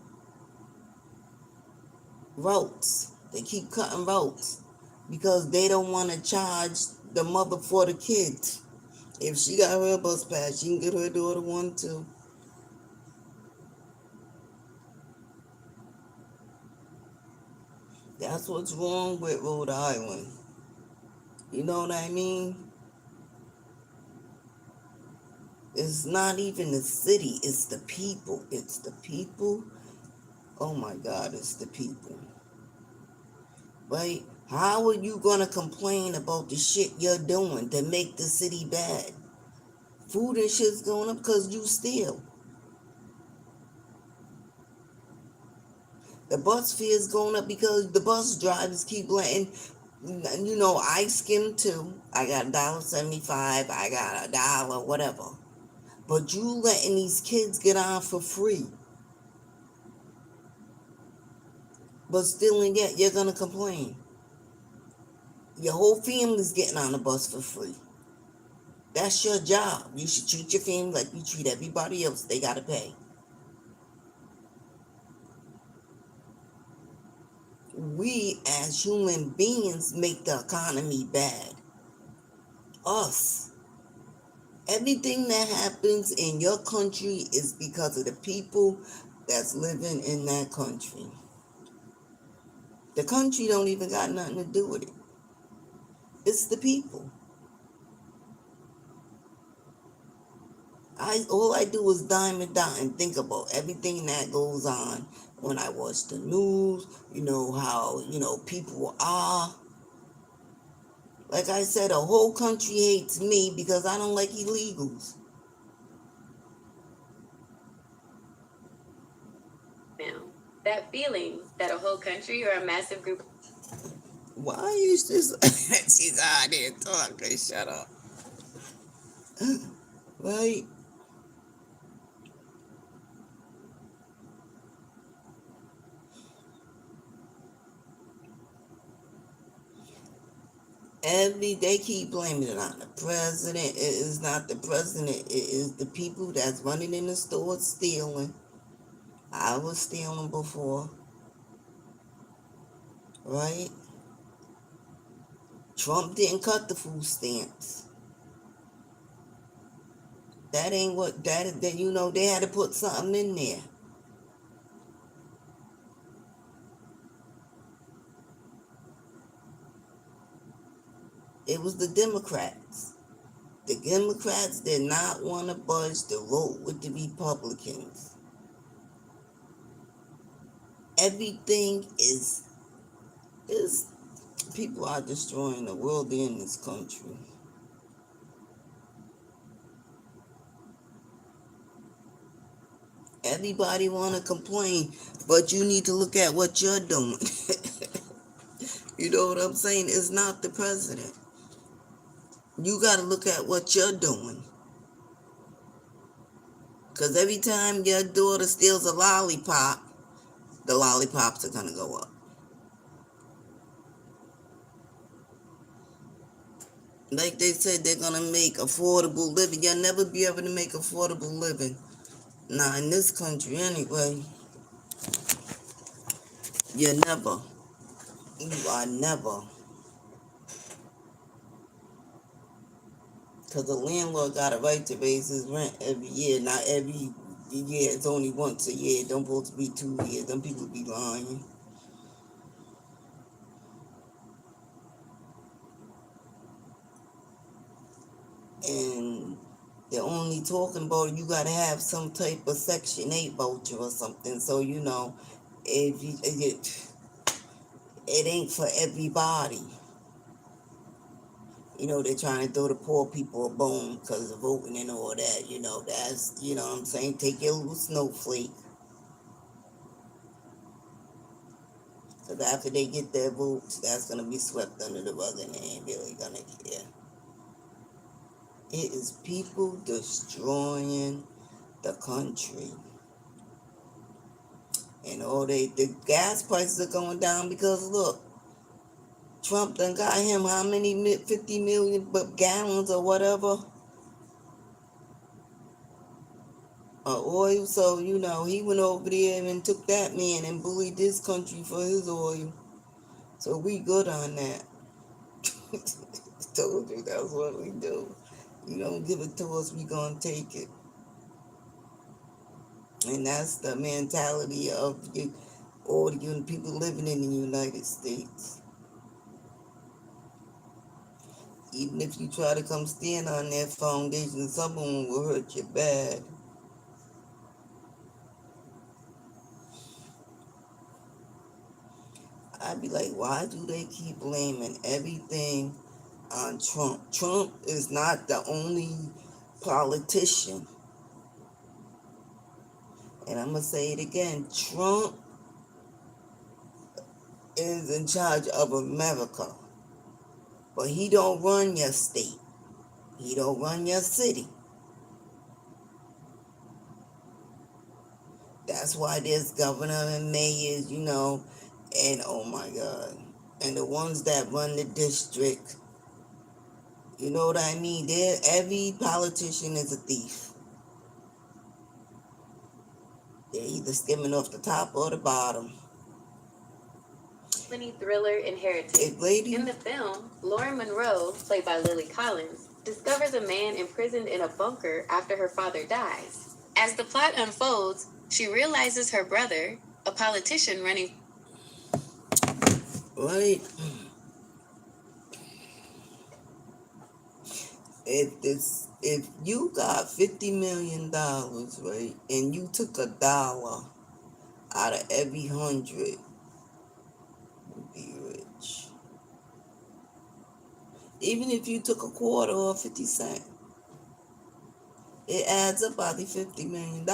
They keep cutting routes. Because they don't want to charge the mother for the kids. If she got her bus pass, she can get her daughter one too. That's what's wrong with Rhode Island. You know what I mean? It's not even the city, it's the people. It's the people. Oh my God, it's the people. Right? How are you going to complain about the shit you're doing to make the city bad? Food and shit's going up because you steal. The bus fare is going up because the bus drivers keep letting, I skim too. I got $1.75, I got $1, whatever. But you letting these kids get on for free. But still and yet you're gonna complain. Your whole family's getting on the bus for free. That's your job. You should treat your family like you treat everybody else. They gotta pay. We as human beings make the economy bad. Us. Everything that happens in your country is because of the people that's living in that country. The country don't even got nothing to do with it. It's the people. All I do is dime and dime and think about everything that goes on when I watch the news, how, people are. Like I said, the whole country hates me because I don't like illegals. Now, that feeling that a whole country or a massive group. Why is this? She's out there talking. Shut up. Right? They keep blaming it on the president. It is not the president. It is the people that's running in the store stealing. I was stealing before. Right? Trump didn't cut the food stamps. That ain't what that they had to put something in there. It was the Democrats. The Democrats did not want to budge the vote with the Republicans. Everything is people are destroying the world in this country. Everybody want to complain, but you need to look at what you're doing. You know what I'm saying? It's not the president. You got to look at what you're doing. Because every time your daughter steals a lollipop, the lollipops are going to go up. Like they said, they're going to make affordable living. You'll never be able to make affordable living. Not in this country anyway. You are never, because the landlord got a right to raise his rent every year, not every year, it's only once a year, it don't supposed to be 2 years, them people be lying. And they're only talking about you gotta have some type of Section 8 voucher or something, so if you, it ain't for everybody. They're trying to throw the poor people a bone because of voting and all that. That's, what I'm saying? Take your little snowflake. Because after they get their votes, that's going to be swept under the rug and they ain't really going to care. It is people destroying the country. And the gas prices are going down because, look, Trump done got him how many, 50 million gallons or whatever oil. So, he went over there and took that man and bullied this country for his oil. So we good on that. Told you that's what we do. You don't give it to us, we gonna take it. And that's the mentality of all the people living in the United States. Even if you try to come stand on that foundation, someone will hurt you bad. I'd be like, why do they keep blaming everything on Trump? Trump is not the only politician. And I'm going to say it again. Trump is in charge of America. But he don't run your state. He don't run your city. That's why there's governor and mayors, and oh my God. And the ones that run the district, you know what I mean? Every politician is a thief. They're either skimming off the top or the bottom. Thriller Inheritance. Lady. In the film, Lauren Monroe, played by Lily Collins, discovers a man imprisoned in a bunker after her father dies. As the plot unfolds, she realizes her brother, a politician running. Right. If you got $50 million, right, and you took $1 out of every 100, you'd be rich. Even if you took a quarter or 50 cents, it adds up about the $50 million.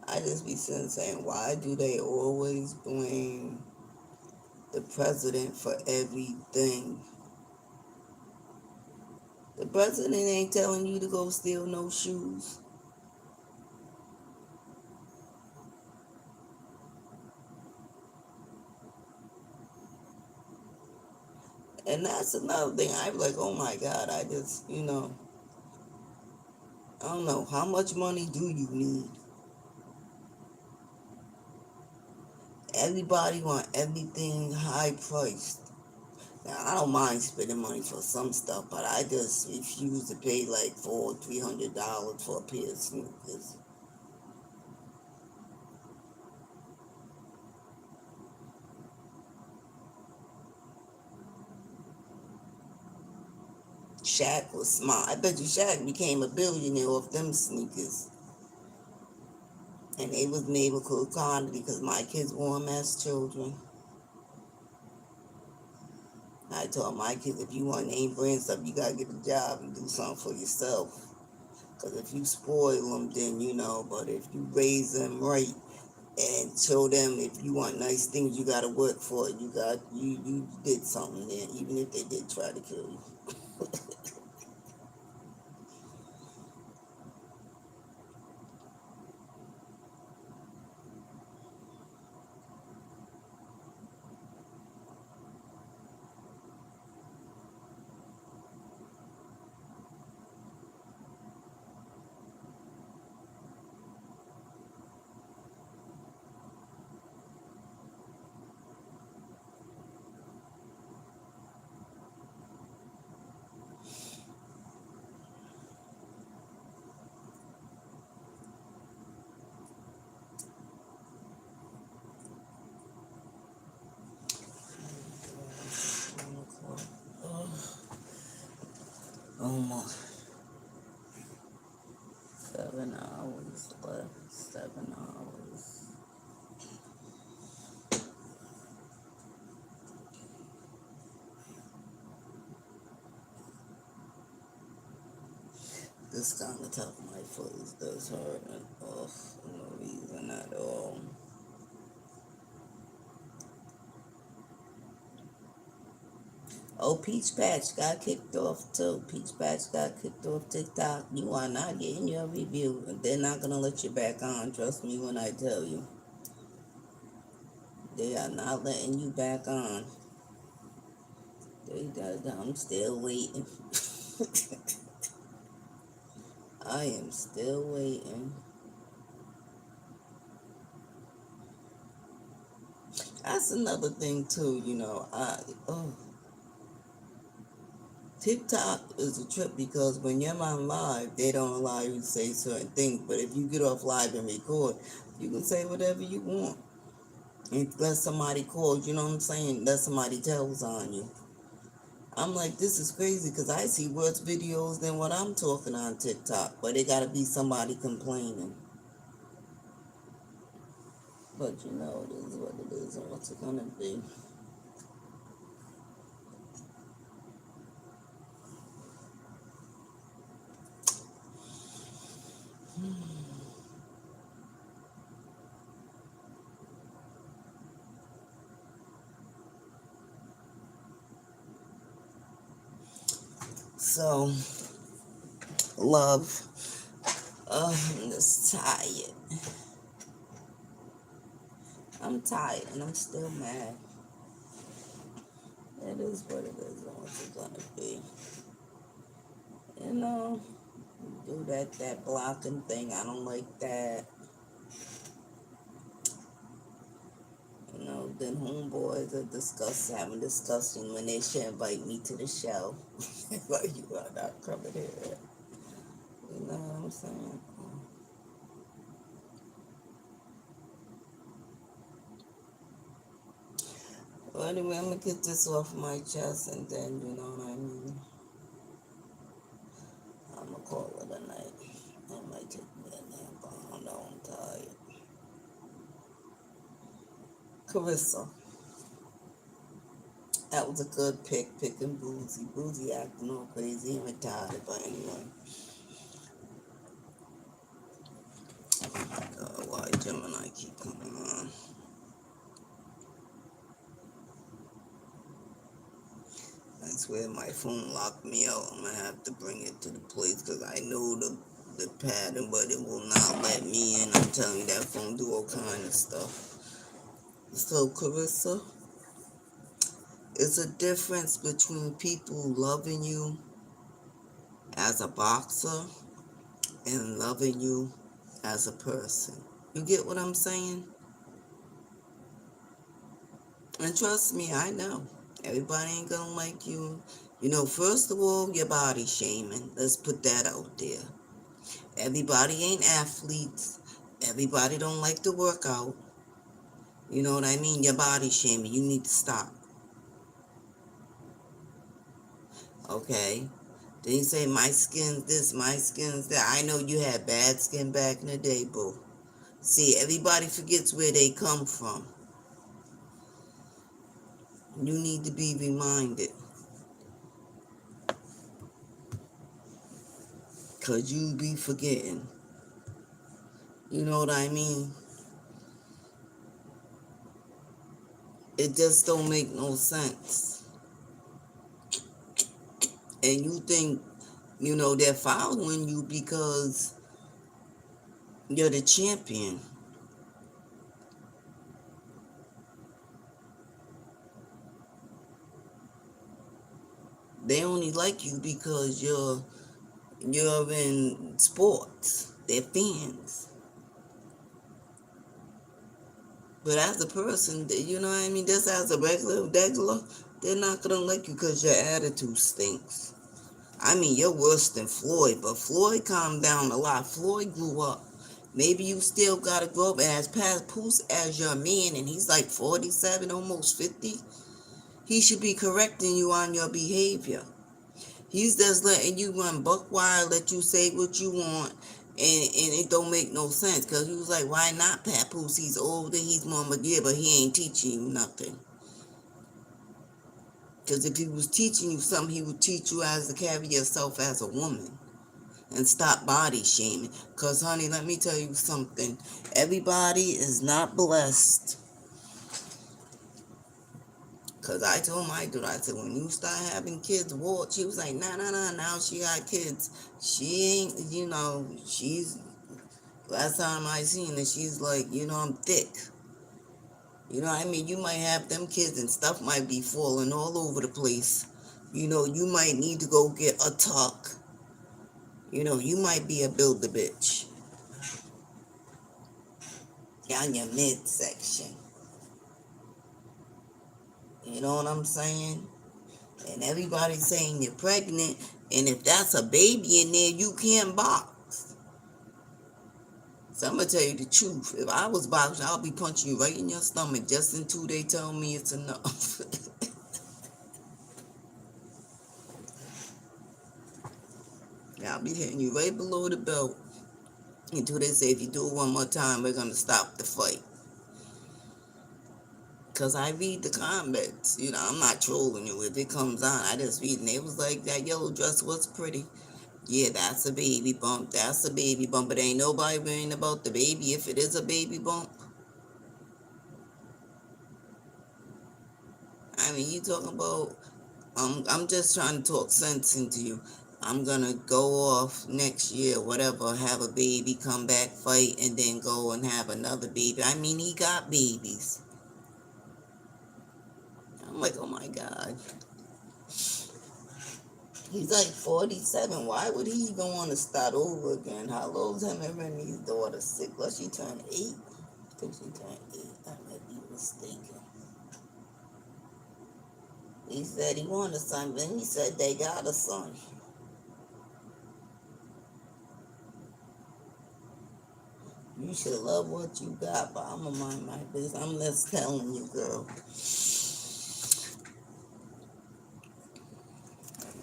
I just be sitting saying, why do they always blame the president for everything? The president ain't telling you to go steal no shoes. And that's another thing. I be like, oh my God, I just, I don't know. How much money do you need? Everybody want everything high priced. Now, I don't mind spending money for some stuff, but I just refuse to pay like $300 for a pair of sneakers. Shaq was smart. I bet you Shaq became a billionaire off them sneakers. And they was made with good quality because my kids wore them as children. I told my kids, if you want name brand stuff, you gotta get a job and do something for yourself. Because if you spoil them, then but if you raise them right and show them if you want nice things, you gotta work for it. You did something there, even if they did try to kill you. more. 7 hours left. 7 hours. This kind of tough. My foot is does hurt. And for no reason at all. Oh, Peach Patch got kicked off too. Peach Patch got kicked off TikTok. You are not getting your review. And they're not gonna let you back on. Trust me when I tell you. They are not letting you back on. I'm still waiting. I am still waiting. That's another thing too, TikTok is a trip because when you're on live, they don't allow you to say certain things. But if you get off live and record, you can say whatever you want. Unless somebody calls, you know what I'm saying? Unless somebody tells on you. I'm like, this is crazy because I see worse videos than what I'm talking on TikTok. But it gotta be somebody complaining. But it is what it is and what's it gonna be. So, love. I'm just tired. I'm tired and I'm still mad. It is what it is and what's it gonna be. Do that blocking thing. I don't like that. Then homeboys are having discussion when they should invite me to the show. But you are not coming here. You know what I'm saying? Well, anyway, I'm gonna get this off my chest and then, you know what I mean? I'm gonna call it a night. I might take me a nap, but I don't know, I'm tired. Carissa. That was a good pick, picking Boozy. Boozy acting all crazy and retarded, but anyway. Why Gemini keep coming on? I swear my phone locked me out. I'm gonna have to bring it to the place because I know the pattern, but it will not let me in. I'm telling you, that phone do all kind of stuff. So, Carissa, it's a difference between people loving you as a boxer and loving you as a person. You get what I'm saying? And trust me, I know. Everybody ain't gonna like you. First of all, your body shaming. Let's put that out there. Everybody ain't athletes. Everybody don't like to work out. You know what I mean? Your body shaming. You need to stop. Okay? Then you say, my skin's this, my skin's that. I know you had bad skin back in the day, boo. See, everybody forgets where they come from. You need to be reminded. Because you be forgetting. You know what I mean? It just don't make no sense. And you think, they're following you because you're the champion. They only like you because you're in sports. They're fans. But as a person, you know what I mean? Just as a regular, they're not going to like you because your attitude stinks. I mean, you're worse than Floyd, but Floyd calmed down a lot. Floyd grew up. Maybe you still got to grow up. And as Papoose as your man, and he's like 47, almost 50, he should be correcting you on your behavior. He's just letting you run buck wild, let you say what you want, and it don't make no sense. Because he was like, why not Papoose? He's older, he's more mature, but he ain't teaching you nothing. Because if he was teaching you something, he would teach you how to carry yourself as a woman and stop body shaming. Because, honey, let me tell you something. Everybody is not blessed. Because I told my daughter, I said, when you start having kids, watch. She was like, nah, nah, nah, now she got kids. She ain't, she's, last time I seen her, she's like, I'm thick. You know what I mean? You might have them kids and stuff might be falling all over the place. You might need to go get a tuck. You might be a build-a-bitch down your midsection. You know what I'm saying? And everybody's saying you're pregnant, and if that's a baby in there, you can't box. So I'm gonna tell you the truth. If I was boxing, I'll be punching you right in your stomach just until they tell me it's enough. I'll be hitting you right below the belt until they say if you do it one more time, we're gonna stop the fight. Cause I read the comments, I'm not trolling you. If it comes on, I just read, and they was like, that yellow dress was pretty. Yeah, that's a baby bump. That's a baby bump. But ain't nobody worrying about the baby if it is a baby bump. I mean, you talking about, I'm just trying to talk sense into you. I'm gonna go off next year, whatever, have a baby, come back, fight, and then go and have another baby. I mean, he got babies. I'm like, oh my God. He's like 47. Why would he even want to start over again? How old is him and Remy's daughter? 6. Let she turn 8. I think she turned 8. I might be mistaken. He said he wanted a son, then he said they got a son. You should love what you got, but I'm gonna mind my business. I'm just telling you, girl.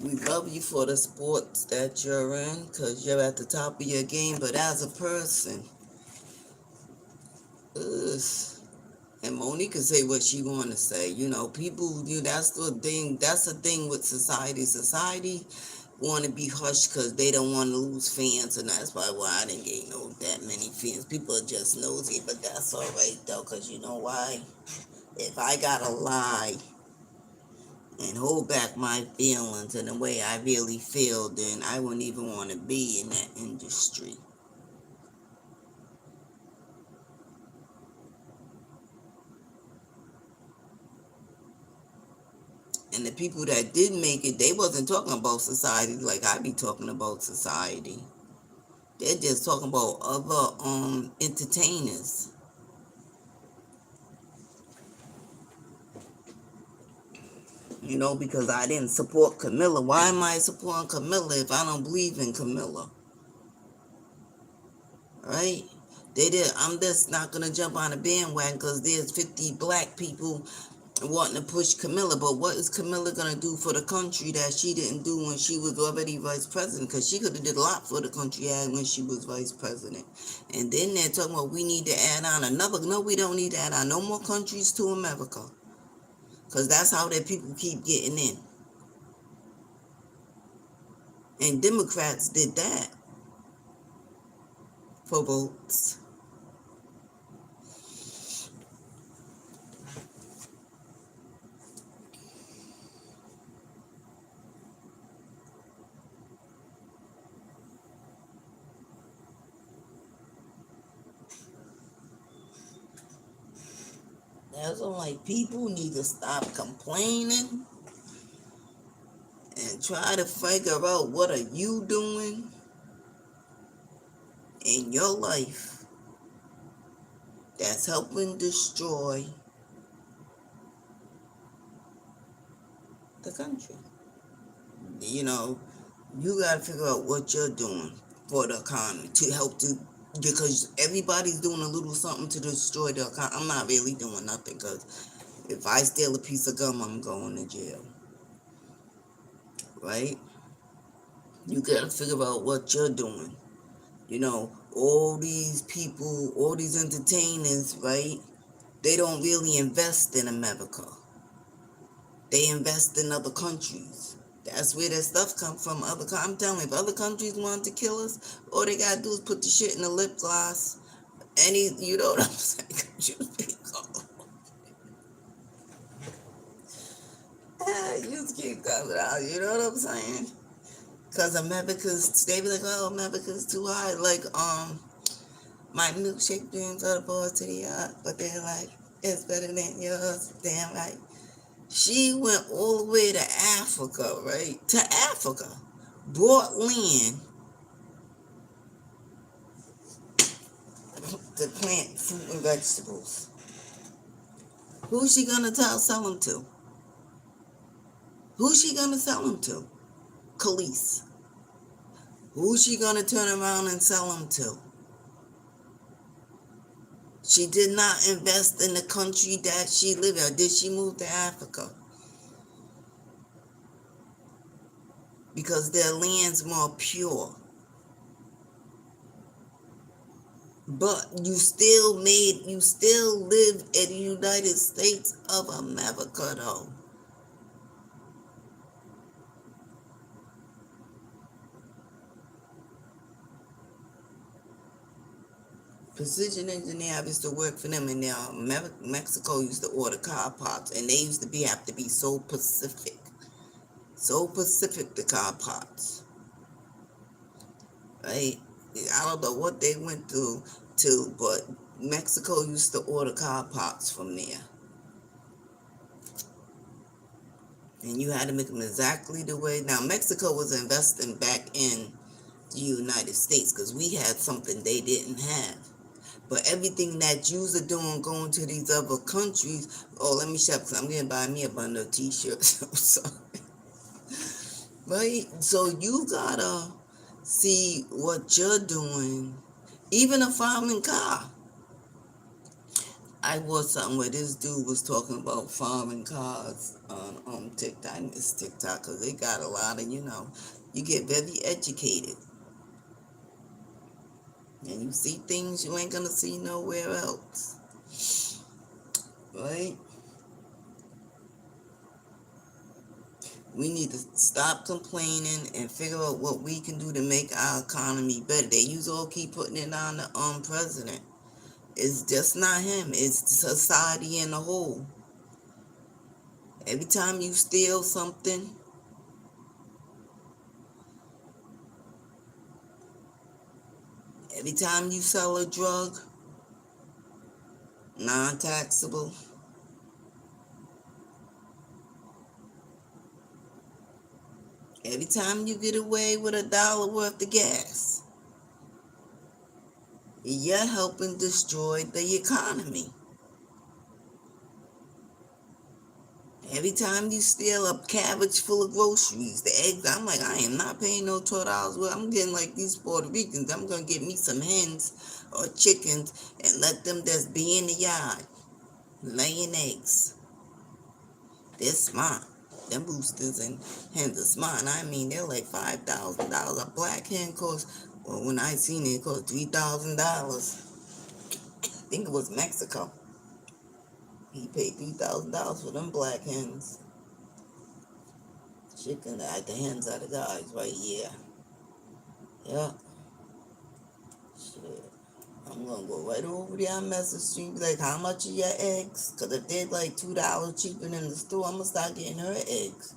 We love you for the sports that you're in, because you're at the top of your game, but as a person, ugh. And Monique can say what she want to say. People, that's the thing. That's the thing with society. Society want to be hushed because they don't want to lose fans, and that's probably why I didn't get that many fans. People are just nosy, but that's all right though, because you know why? If I gotta lie and hold back my feelings in the way I really feel, then I wouldn't even want to be in that industry. And the people that did make it, they wasn't talking about society like I be talking about society. They're just talking about other entertainers. Because I didn't support Camilla. Why am I supporting Camilla if I don't believe in Camilla? Right? I'm just not gonna jump on a bandwagon because there's 50 black people wanting to push Camilla, but what is Camilla gonna do for the country that she didn't do when she was already vice president? Because she could have did a lot for the country when she was vice president. And then they're talking about we need to add on another. No, we don't need to add on no more countries to America, because that's how that people keep getting in. And Democrats did that for votes. That's why, like, people need to stop complaining and try to figure out what are you doing in your life that's helping destroy the country. You got to figure out what you're doing for the economy to help to, because everybody's doing a little something to destroy the economy. I'm not really doing nothing, because if I steal a piece of gum, I'm going to jail. Right? You gotta figure out what you're doing. All these people, all these entertainers, right? They don't really invest in America. They invest in other countries. That's where their stuff come from. I'm telling you, if other countries wanted to kill us, all they gotta do is put the shit in the lip gloss. You know what I'm saying? You just keep coming out. You know what I'm saying? Cause they be like, oh, America's too high. Like, my milkshake dreams are the boys to the yard, but they're like, it's better than yours. Damn right. She went all the way to Africa, right? To Africa. Bought land to plant fruit and vegetables. Who's she gonna sell them to? Who's she gonna sell them to? Khalees. Who's she gonna turn around and sell them to? She did not invest in the country that she lived in. Did she move to Africa? Because their land's more pure. But you still live in the United States of America, though. Precision Engineer used to work for them, and now Mexico used to order car parts, and they used to have to be so Pacific, the car parts, right? I don't know what they went through, but Mexico used to order car parts from there, and you had to make them exactly the way. Now Mexico was investing back in the United States because we had something they didn't have. But everything that yous are doing going to these other countries, let me shop because I'm going to buy me a bundle of t-shirts. So, right? So you gotta see what you're doing. Even a farming car. I watched something where this dude was talking about farming cars on TikTok. I miss TikTok because they got a lot of, you get very educated. And you see things you ain't gonna see nowhere else. Right? We need to stop complaining and figure out what we can do to make our economy better. They all keep putting it on the president. It's just not him. It's society in a whole. Every time you steal something, every time you sell a drug, non-taxable, every time you get away with $1 worth of gas, you're helping destroy the economy. Every time you steal a cabbage full of groceries, the eggs, I'm like, I am not paying no $12. Well, I'm getting like these Puerto Ricans. I'm going to get me some hens or chickens and let them just be in the yard laying eggs. They're smart. Them roosters and hens are smart. I mean, they're like $5,000. A black hen costs, well, when I seen it, it cost $3,000. I think it was Mexico. He paid $3,000 for them black hens. Chicken, the hens are the guys, right? Yeah. Yeah. Shit. I'm gonna go right over there on Message Street, be like, how much are your eggs? Because if they're like $2 cheaper than the store, I'm gonna start getting her eggs.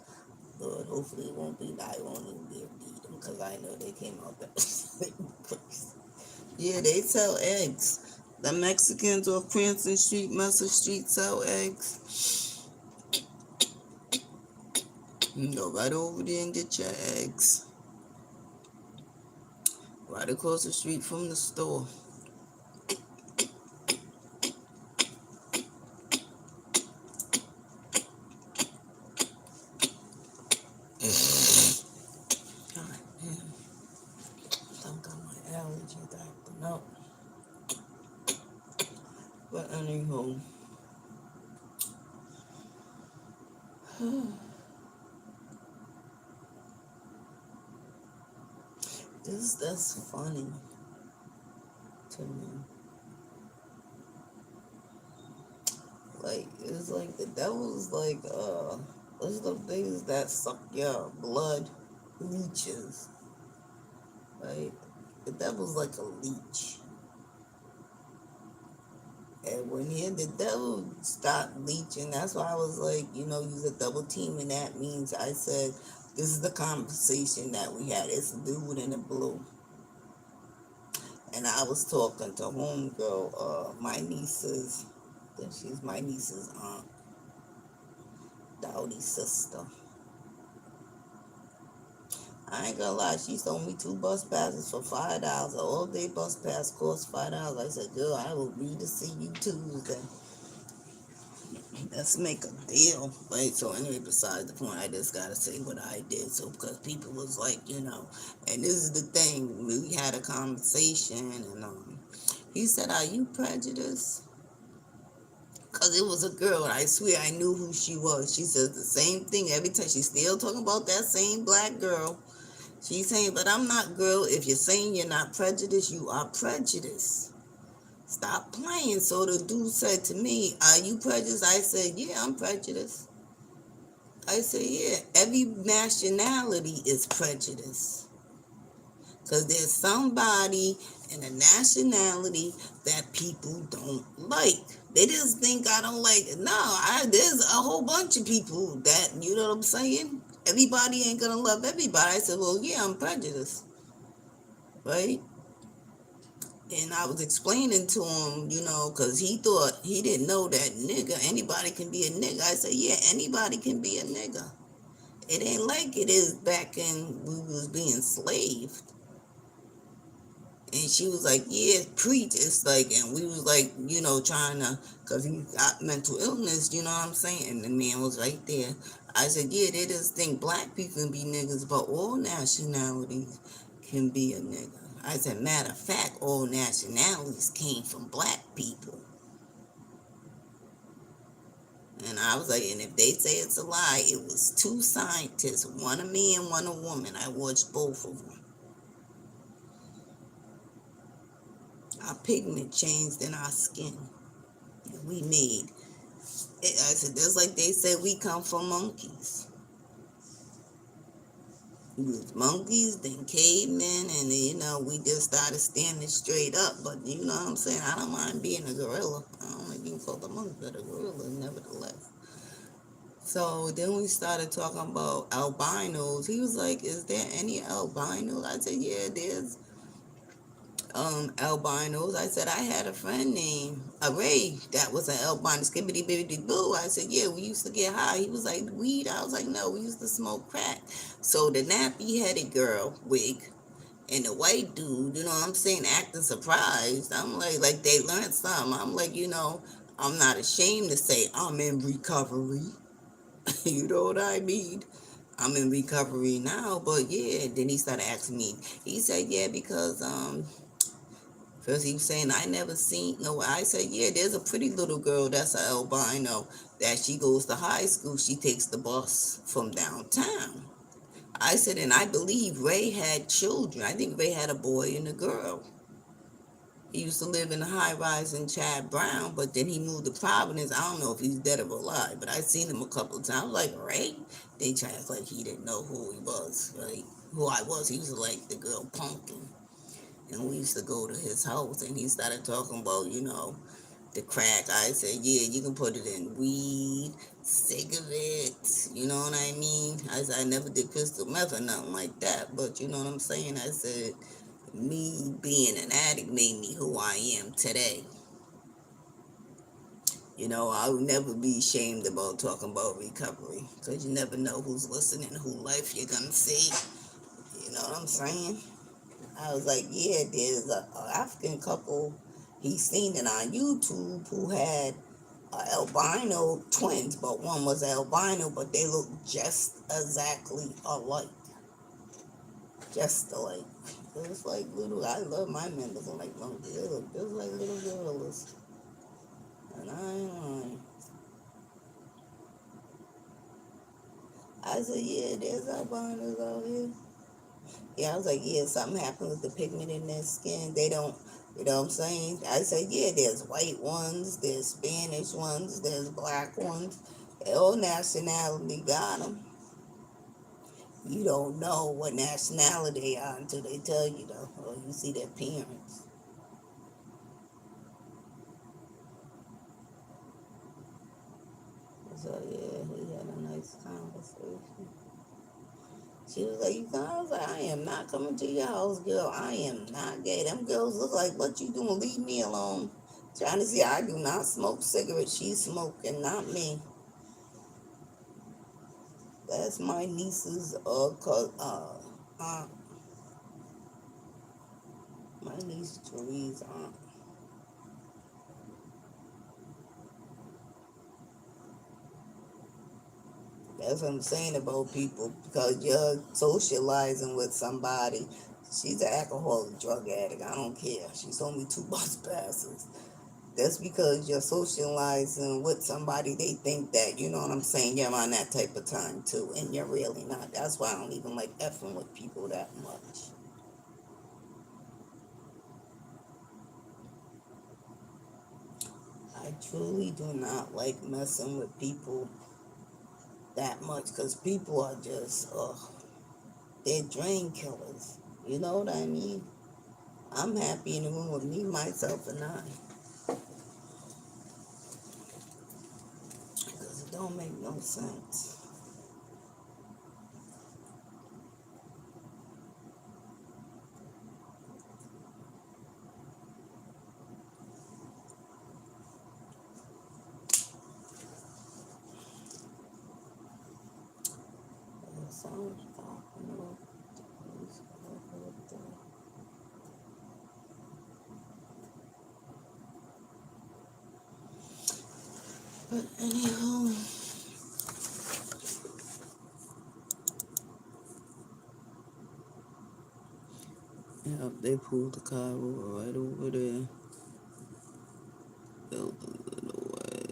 Lord, hopefully it won't be, I won't even be able to eat them because I know they came out that. Yeah, they sell eggs. The Mexicans off Cranston Street, Message Street sell eggs. You can go right over there and get your eggs. Right across the street from the store. God damn. I got my allergies acting up. But anywho. That's funny to me. Like it's like the devil's like what's the things that suck your blood? Leeches, right? The devil's like a leech. And when the devil stopped leeching, that's why I was like, use a double team, and that means I said, this is the conversation that we had. It's a dude in the blue. And I was talking to homegirl, my niece's, she's my niece's aunt, Dowdy's sister. I ain't gonna lie, she sold me 2 bus passes for $5. An all day bus pass cost $5. I said, girl, I will be to see you Tuesday. Let's make a deal. Right? So anyway, besides the point, I just gotta say what I did. So because people was like, and this is the thing, we had a conversation, and he said, are you prejudiced? Because it was a girl, and I swear I knew who she was. She says the same thing every time. She's still talking about that same black girl. She's saying, but I'm not, girl. If you're saying you're not prejudiced, you are prejudiced. Stop playing. So the dude said to me, are you prejudiced? I said, yeah, I'm prejudiced. I said, yeah, every nationality is prejudiced. Because there's somebody in a nationality that people don't like. They just think I don't like it. No, there's a whole bunch of people that, you know what I'm saying? Everybody ain't going to love everybody. I said, well, yeah, I'm prejudiced. Right? And I was explaining to him, because he thought, he didn't know that nigga, anybody can be a nigga. I said, yeah, anybody can be a nigga. It ain't like it is back in we was being enslaved. And she was like, yeah, preach. It's like, and we was like, trying to, because he got mental illness, you know what I'm saying? And the man was right there. I said, yeah, they just think black people can be niggas, but all nationalities can be a nigga. I said, matter of fact, all nationalities came from black people. And I was like, and if they say it's a lie, it was 2 scientists, one a man, one a woman. I watched both of them. Our pigment changed in our skin. We made it. I said, just like they said, we come from monkeys. We was monkeys, then cavemen, and we just started standing straight up. But you know what I'm saying? I don't mind being a gorilla. I don't like being called a monkey, but a gorilla, nevertheless. So then we started talking about albinos. He was like, is there any albinos? I said, yeah, there's albinos. I said, I had a friend named Ray that was an albino, skibbity bibbity boo. I said, yeah, we used to get high. He was like, weed? I was like, no, we used to smoke crack. So the nappy headed girl wig and the white dude, you know what I'm saying, acting surprised. I'm like they learned something. I'm like, I'm not ashamed to say I'm in recovery. You know what I mean? I'm in recovery now, but yeah. Then he started asking me. He said, yeah, because first he was saying, I never seen no. I said, yeah, there's a pretty little girl that's an albino that she goes to high school. She takes the bus from downtown. I said, and I believe Ray had children. I think Ray had a boy and a girl. He used to live in a high rise in Chad Brown, but then he moved to Providence. I don't know if he's dead or alive, but I seen him a couple of times. Like, Ray? They tried to act like he didn't know who he was, right? Who I was. He was like the girl Pumpkin. And we used to go to his house, and he started talking about, the crack. I said, yeah, you can put it in weed, cigarettes, you know what I mean? I said, I never did crystal meth or nothing like that, but you know what I'm saying? I said, me being an addict made me who I am today. I would never be ashamed about talking about recovery, because you never know who's listening, who life you're going to see. You know what I'm saying? I was like, yeah, there's a African couple. He's seen it on YouTube who had albino twins, but one was albino, but they look just exactly alike. Just alike. It's like little, I love my members. I'm like, they look just like little gorillas. And I ain't lying. I said, yeah, there's albinos out here. Yeah, I was like, yeah, something happened with the pigment in their skin. They don't, you know what I'm saying? I said, yeah, there's white ones, there's Spanish ones, there's black ones. All nationality got them. You don't know what nationality they are until they tell you, though, or you see their parents. So, yeah, we had a nice conversation. She was like, you come? I was like, I am not coming to your house, girl. I am not gay. Them girls look like, what you doing? Leave me alone. Trying to see, I do not smoke cigarettes. She's smoking, not me. That's my niece's aunt. My niece Cherie's aunt. That's what I'm saying about people, because you're socializing with somebody. She's an alcoholic, drug addict. I don't care. She sold me 2 bus passes. That's because you're socializing with somebody. They think that, you know what I'm saying, you're on that type of time too, and you're really not. That's why I don't even like effing with people that much. I truly do not like messing with people that much, because people are just, they're drain killers. You know what I mean? I'm happy in the room with me, myself, and I. Because it don't make no sense. So I'm talking about this. But anyhow, yeah, they pulled the car over right over there. Building it away.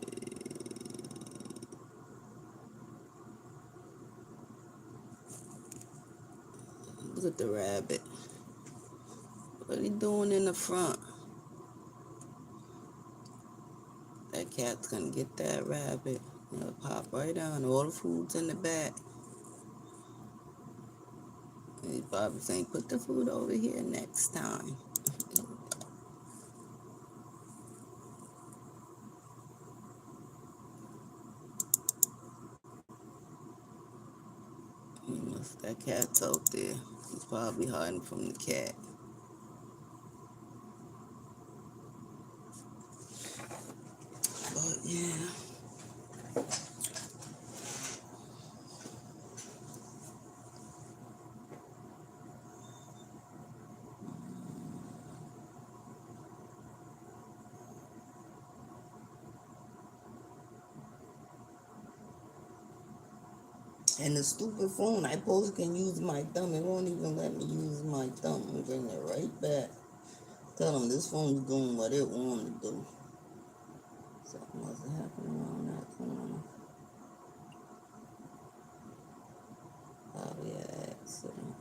Look at the rabbit. What are he doing in the front? That cat's gonna get that rabbit. It'll pop right on. All the food's in the back. And he's probably saying, put the food over here next time. That cat's out there. He's probably hiding from the cat. But yeah. And the stupid phone, I supposed can use my thumb. It won't even let me use my thumb. I'm bringing it right back. Tell them this phone's doing what it wanted to do. Something must have happened around that corner. Probably an accident.